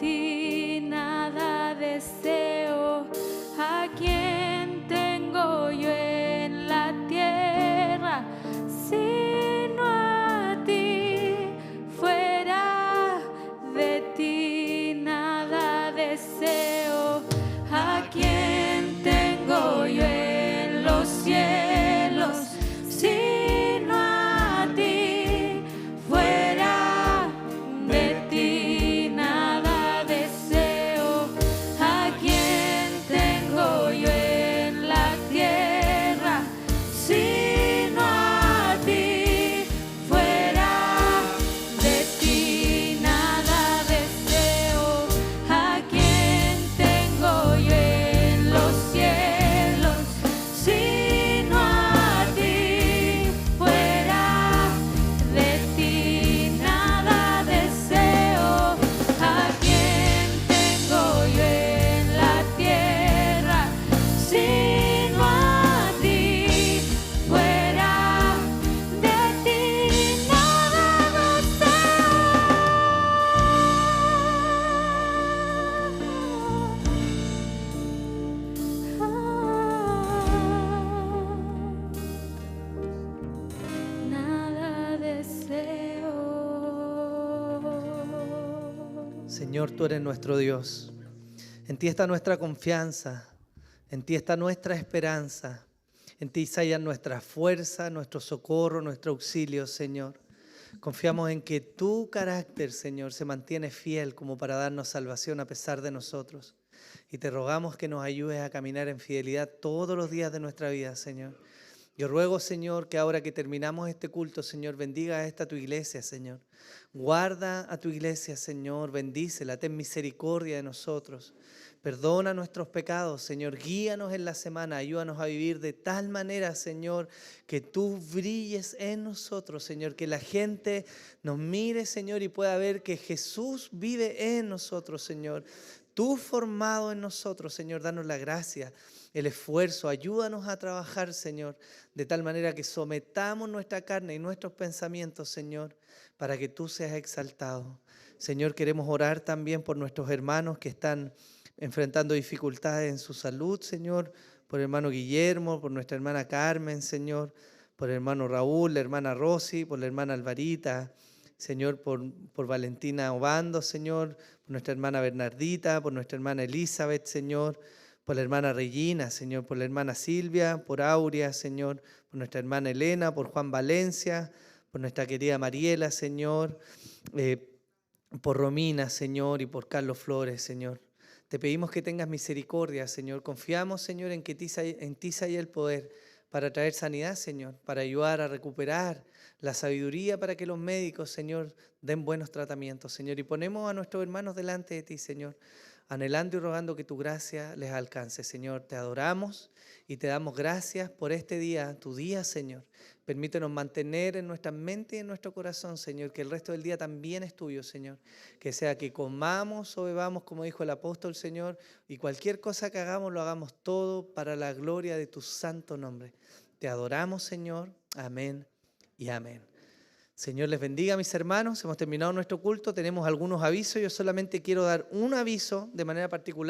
ti nada deseo. ¿A quién tengo yo en la tierra sino a ti? Fuera de ti nada deseo. ¿A quién tengo yo en los cielos sino a ti? Fuera de ti nada deseo. ¿A quién tengo yo en la tierra sino a ti? Fuera de ti nada deseo. ¿A quién tengo yo en los cielos sino a ti? Fuera de ti nada deseo. ¿A quién tengo yo en la tierra sino a ti? Fuera de ti nada deseo. Nada deseo.
Señor, tú eres nuestro Dios. En ti está nuestra confianza, en ti está nuestra esperanza, en ti se halla nuestra fuerza, nuestro socorro, nuestro auxilio, Señor. Confiamos en que tu carácter, Señor, se mantiene fiel como para darnos salvación a pesar de nosotros. Y te rogamos que nos ayudes a caminar en fidelidad todos los días de nuestra vida, Señor. Yo ruego, Señor, que ahora que terminamos este culto, Señor, bendiga a esta tu iglesia, Señor. Guarda a tu iglesia, Señor, bendícela, ten misericordia de nosotros. Perdona nuestros pecados, Señor. Guíanos en la semana, ayúdanos a vivir de tal manera, Señor, que tú brilles en nosotros, Señor. Que la gente nos mire, Señor, y pueda ver que Jesús vive en nosotros, Señor. Tú formado en nosotros, Señor, danos la gracia, el esfuerzo, ayúdanos a trabajar, Señor, de tal manera que sometamos nuestra carne y nuestros pensamientos, Señor, para que tú seas exaltado. Señor, queremos orar también por nuestros hermanos que están enfrentando dificultades en su salud, Señor, por el hermano Guillermo, por nuestra hermana Carmen, Señor, por el hermano Raúl, la hermana Rosy, por la hermana Alvarita, Señor, por Valentina Obando, Señor, por nuestra hermana Bernardita, por nuestra hermana Elizabeth, Señor, por la hermana Regina, Señor, por la hermana Silvia, por Aurea, Señor, por nuestra hermana Elena, por Juan Valencia, por nuestra querida Mariela, Señor, por Romina, Señor, y por Carlos Flores, Señor. Te pedimos que tengas misericordia, Señor. Confiamos, Señor, en que en ti se halla el poder para traer sanidad, Señor, para ayudar a recuperar la sabiduría para que los médicos, Señor, den buenos tratamientos, Señor. Y ponemos a nuestros hermanos delante de ti, Señor, anhelando y rogando que tu gracia les alcance, Señor. Te adoramos y te damos gracias por este día, tu día, Señor. Permítenos mantener en nuestra mente y en nuestro corazón, Señor, que el resto del día también es tuyo, Señor. Que sea que comamos o bebamos, como dijo el apóstol, Señor, y cualquier cosa que hagamos, lo hagamos todo para la gloria de tu santo nombre. Te adoramos, Señor. Amén y amén. Señor les bendiga, mis hermanos. Hemos terminado nuestro culto. Tenemos algunos avisos. Yo solamente quiero dar un aviso de manera particular.